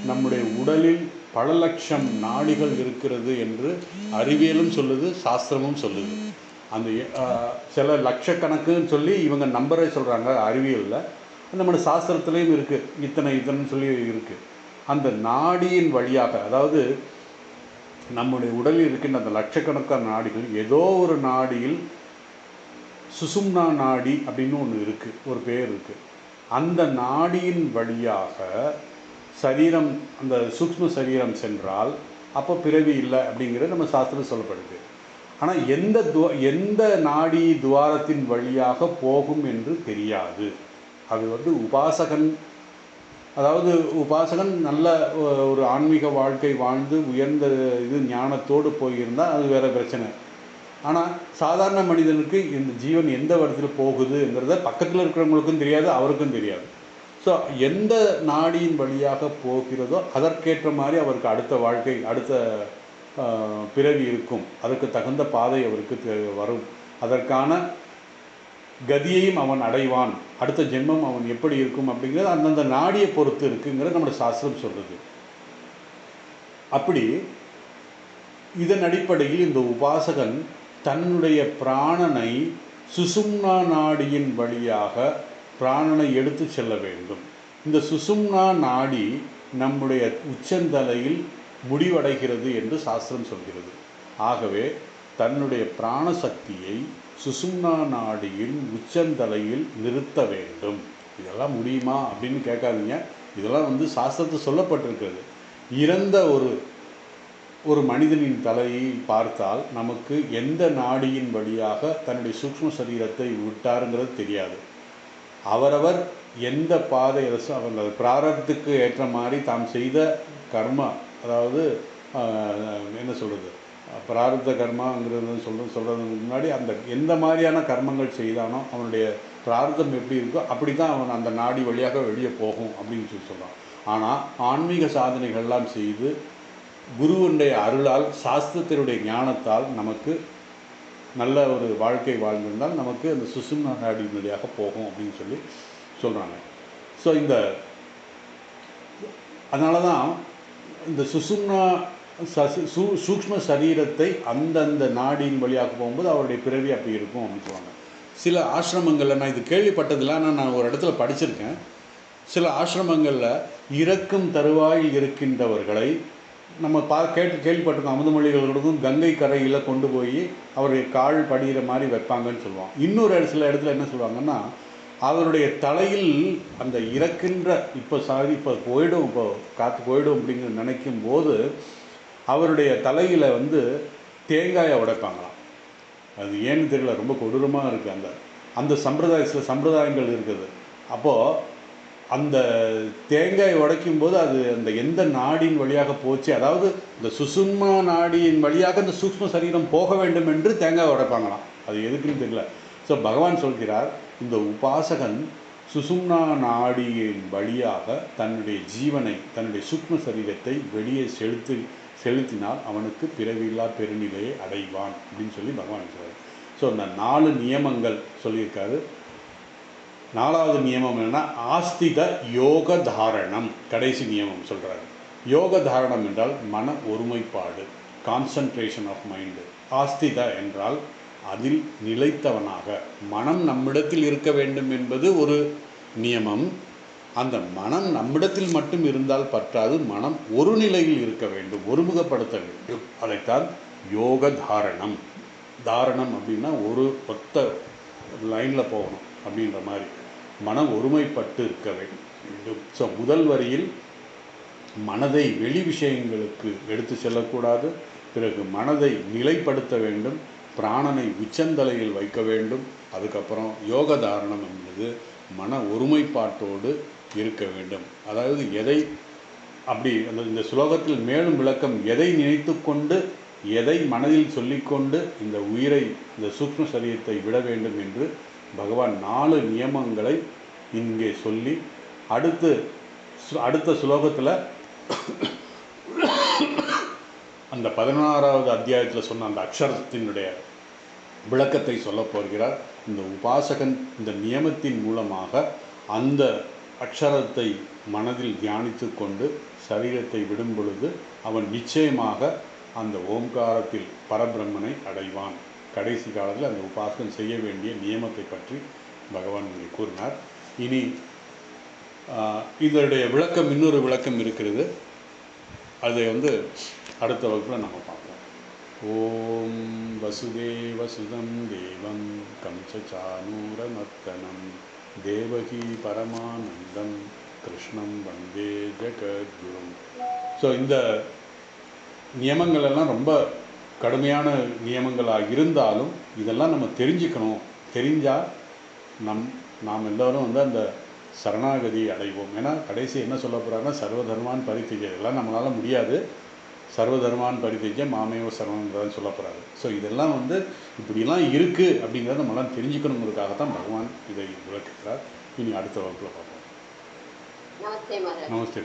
நம்முடைய உடலில் பல லட்சம் நாடிகள் இருக்கிறது என்று அறிவியலும் சொல்லுது, சாஸ்திரமும் சொல்லுது. அந்த சில லட்சக்கணக்குன்னு சொல்லி இவங்க நம்பரை சொல்கிறாங்க அறிவியலில், நம்ம சாஸ்திரத்துலேயும் இருக்குது, இத்தனைன்னு சொல்லி இருக்குது. அந்த நாடியின் வழியாக, அதாவது நம்முடைய உடலில் இருக்கின்ற அந்த லட்சக்கணக்கான நாடிகள் ஏதோ ஒரு நாடியில் சுசும்னா நாடி அப்படின்னு ஒன்று இருக்குது, ஒரு பேர் இருக்குது. அந்த நாடியின் வழியாக சரீரம், அந்த சூக்ஷ்ம சரீரம் சென்றால் அப்போ பிறவி இல்லை அப்படிங்கிறது நம்ம சாஸ்திரம் சொல்லப்படுது. ஆனால் எந்த நாடி துவாரத்தின் வழியாக போகும் என்று தெரியாது. அது வந்து உபாசகன், அதாவது உபாசகன் நல்ல ஒரு ஆன்மீக வாழ்க்கை வாழ்ந்து உயர்ந்த ஞானத்தோடு போயிருந்தால் அது வேறு பிரச்சனை. ஆனால் சாதாரண மனிதனுக்கு இந்த ஜீவன் எந்த இடத்துல போகுதுங்கிறத பக்கத்தில் இருக்கிறவங்களுக்கும் தெரியாது, அவருக்கும் தெரியாது. ஸோ எந்த நாடியின் வழியாக போகிறதோ அதற்கேற்ற மாதிரி அவருக்கு அடுத்த வாழ்க்கை, அடுத்த பிறவி இருக்கும், அதற்கு தகுந்த பாதை அவருக்கு வரும், அதற்கான கதியையும் அவன் அடைவான், அடுத்த ஜென்மம் அவன் எப்படி இருக்கும் அப்படிங்கிறது அந்தந்த நாடியை பொறுத்து இருக்குங்கிறது நம்மளோட சாஸ்திரம் சொல்லுது. அப்படி இதன் அடிப்படையில் இந்த உபாசகன் தன்னுடைய பிராணனை சுசும்னா நாடியின் வழியாக பிராணனை எடுத்து செல்ல வேண்டும். இந்த சுசும்னா நாடி நம்முடைய உச்சந்தலையில் முடிவடைகிறது என்று சாஸ்திரம் சொல்கிறது. ஆகவே தன்னுடைய பிராண சக்தியை சுசும்னா நாடியின் உச்சந்தலையில் நிறுத்த வேண்டும். இதெல்லாம் முடியுமா அப்படின்னு கேட்காதீங்க, இதெல்லாம் வந்து சாஸ்திரத்தில் சொல்லப்பட்டிருக்கிறது. இறந்த ஒரு மனிதனின் தலையை பார்த்தால் நமக்கு எந்த நாடியின் வழியாக தன்னுடைய சூக்ஷ்ம சரீரத்தை விட்டாருங்கிறது தெரியாது. அவரவர் எந்த பாதை அவங்க பிராரத்துக்கு ஏற்ற மாதிரி தாம் செய்த கர்மா, அதாவது என்ன சொல்கிறது, பிராரத்த கர்மாங்கிறது சொல்கிறதுக்கு முன்னாடி அந்த எந்த மாதிரியான கர்மங்கள் செய்தானோ அவனுடைய பிரார்த்தம் எப்படி இருக்கோ அப்படி தான் அவன் அந்த நாடி வழியாக வெளியே போகும் அப்படின்னு சொல்கிறான். ஆனால் ஆன்மீக சாதனைகள்லாம் செய்து குருவனுடைய அருளால், சாஸ்திரத்தினுடைய ஞானத்தால் நமக்கு நல்ல ஒரு வாழ்க்கை வாழ்ந்திருந்தால் நமக்கு அந்த சுசும்னா நாடியின் வழியாக போகும் அப்படின்னு சொல்லி சொல்கிறாங்க. ஸோ அதனால தான் இந்த சுசும்னா சூக்ஷ்ம சரீரத்தை அந்தந்த நாடியின் வழியாக போகும்போது அவருடைய பிறவி அப்படி இருக்கும் அப்படின்னு சொல்லுவாங்க. சில ஆசிரமங்களில் நான் இது கேள்விப்பட்டதில்லை, ஆனால் நான் ஒரு இடத்துல படிச்சிருக்கேன். சில ஆசிரமங்களில் இறக்கும் தருவாயில் இருக்கின்றவர்களை நம்ம கேள்விப்பட்டிருக்கோம். அமுதமொழிகளுக்கும் கங்கை கரையில் கொண்டு போய் அவருடைய கால் படிகிற மாதிரி வைப்பாங்கன்னு சொல்லுவாங்க. இன்னொரு சில இடத்துல என்ன சொல்லுவாங்கன்னா, அவருடைய தலையில் அந்த இறக்கின்ற இப்போ போயிடும், இப்போ காற்று போயிடும் அப்படிங்கிற நினைக்கும் போது அவருடைய தலையில் தேங்காயை உடைப்பாங்களாம். அது ஏன்னு தெரியல, ரொம்ப கொடூரமாக இருக்குது. அந்த சில சம்பிரதாயங்கள் இருக்குது. அப்போது அந்த தேங்காய் உடைக்கும் போது அது அந்த எந்த நாடியின் வழியாக போச்சு, அதாவது இந்த சுசும்மா நாடியின் வழியாக அந்த சூக்ஷ்ம சரீரம் போக வேண்டும் என்று தேங்காய் உடைப்பாங்களாம். அது எதுக்குன்னு தெரியல. ஸோ பகவான் சொல்கிறார், இந்த உபாசகன் சுசும்னா நாடியின் வழியாக தன்னுடைய ஜீவனை, தன்னுடைய சூக்ஷ்ம சரீரத்தை வெளியே செலுத்தினால் அவனுக்கு பிறவியில்லா பெருநிலையை அடைவான் அப்படின்னு சொல்லி பகவான் சொல்கிறார். ஸோ அந்த 4 நியமங்கள் சொல்லியிருக்காரு. 4வது நியமம் என்னன்னா ஆஸ்தித யோக தாரணம். கடைசி நியமம் சொல்கிறாரு. யோக தாரணம் என்றால் மன ஒருமைப்பாடு, கான்சன்ட்ரேஷன் ஆஃப் மைண்டு. ஆஸ்தித என்றால் அதில் நிலைத்தவனாக, மனம் நம்மிடத்தில் இருக்க வேண்டும் என்பது ஒரு நியமம். அந்த மனம் நம்மிடத்தில் மட்டும் இருந்தால் பற்றாது, மனம் ஒரு நிலையில் இருக்க வேண்டும், ஒருமுகப்படுத்த வேண்டும். அதைத்தான் யோக தாரணம். தாரணம் அப்படின்னா ஒரு ஒத்த லைனில் போகணும் அப்படின்ற மாதிரி, மனம் ஒருமைப்பட்டு இருக்க வேண்டும். ஸோ முதல் வரியில் மனதை வெளி விஷயங்களுக்கு எடுத்து செல்லக்கூடாது. பிறகு மனதை நிலைப்படுத்த வேண்டும், பிராணனை உச்சந்தலையில் வைக்க வேண்டும். அதுக்கப்புறம் யோக தாரணம் என்பது மன ஒருமைப்பாட்டோடு இருக்க வேண்டும். அதாவது எதை அப்படி இந்த ஸ்லோகத்தில் மேலும் விளக்கம், எதை நினைத்து கொண்டு எதை மனதில் சொல்லிக்கொண்டு இந்த உயிரை, இந்த சூக்ஷ்ம சரீரத்தை விட வேண்டும் என்று பகவான் 4 நியமங்களை இங்கே சொல்லி அடுத்த ஸ்லோகத்தில் அந்த 16வது அத்தியாயத்தில் சொன்ன அந்த அக்ஷரத்தினுடைய விளக்கத்தை சொல்ல போகிறார். இந்த உபாசகன் இந்த நியமத்தின் மூலமாக அந்த அக்ஷரத்தை மனதில் தியானித்து கொண்டு சரீரத்தை விடும் பொழுது அவன் நிச்சயமாக அந்த ஓம்காரத்தில் பரபிரம்மனை அடைவான். கடைசி காலத்தில் அந்த உபாசகன் செய்ய வேண்டிய நியமத்தை பற்றி பகவான் இங்கே கூறினார். இனி இதனுடைய விளக்கம், இன்னொரு விளக்கம் இருக்கிறது. அதை அடுத்த வகுப்பில் நம்ம பார்ப்போம். ஓம் வசுதேவ சுதம் தேவம் கம்சசானூரமர்த்தனம் தேவகி பரமானந்தம் கிருஷ்ணம் வந்தே ஜெகத்குரும். ஸோ இந்த நியமங்கள் எல்லாம் ரொம்ப கடுமையான நியமங்களாக இருந்தாலும் இதெல்லாம் நம்ம தெரிஞ்சுக்கணும். தெரிஞ்சால் நாம் எல்லோரும் அந்த சரணாகதி அடைவோம். ஏன்னா கடைசி என்ன சொல்ல போகிறாருன்னா சர்வதர்மான் பரித்திஜ. இதெல்லாம் நம்மளால் முடியாது. சர்வதர்மான் பரித்திஜ மாமேவ சரணம் சொல்ல போகிறாரு. ஸோ இதெல்லாம் இப்படிலாம் இருக்குது அப்படிங்கிறத நம்மளாம் தெரிஞ்சுக்கணுங்கிறதுக்காக தான் பகவான் இதை விளக்குகிறார். இனி அடுத்த வகுப்பில் பார்ப்போம். நமஸ்தே.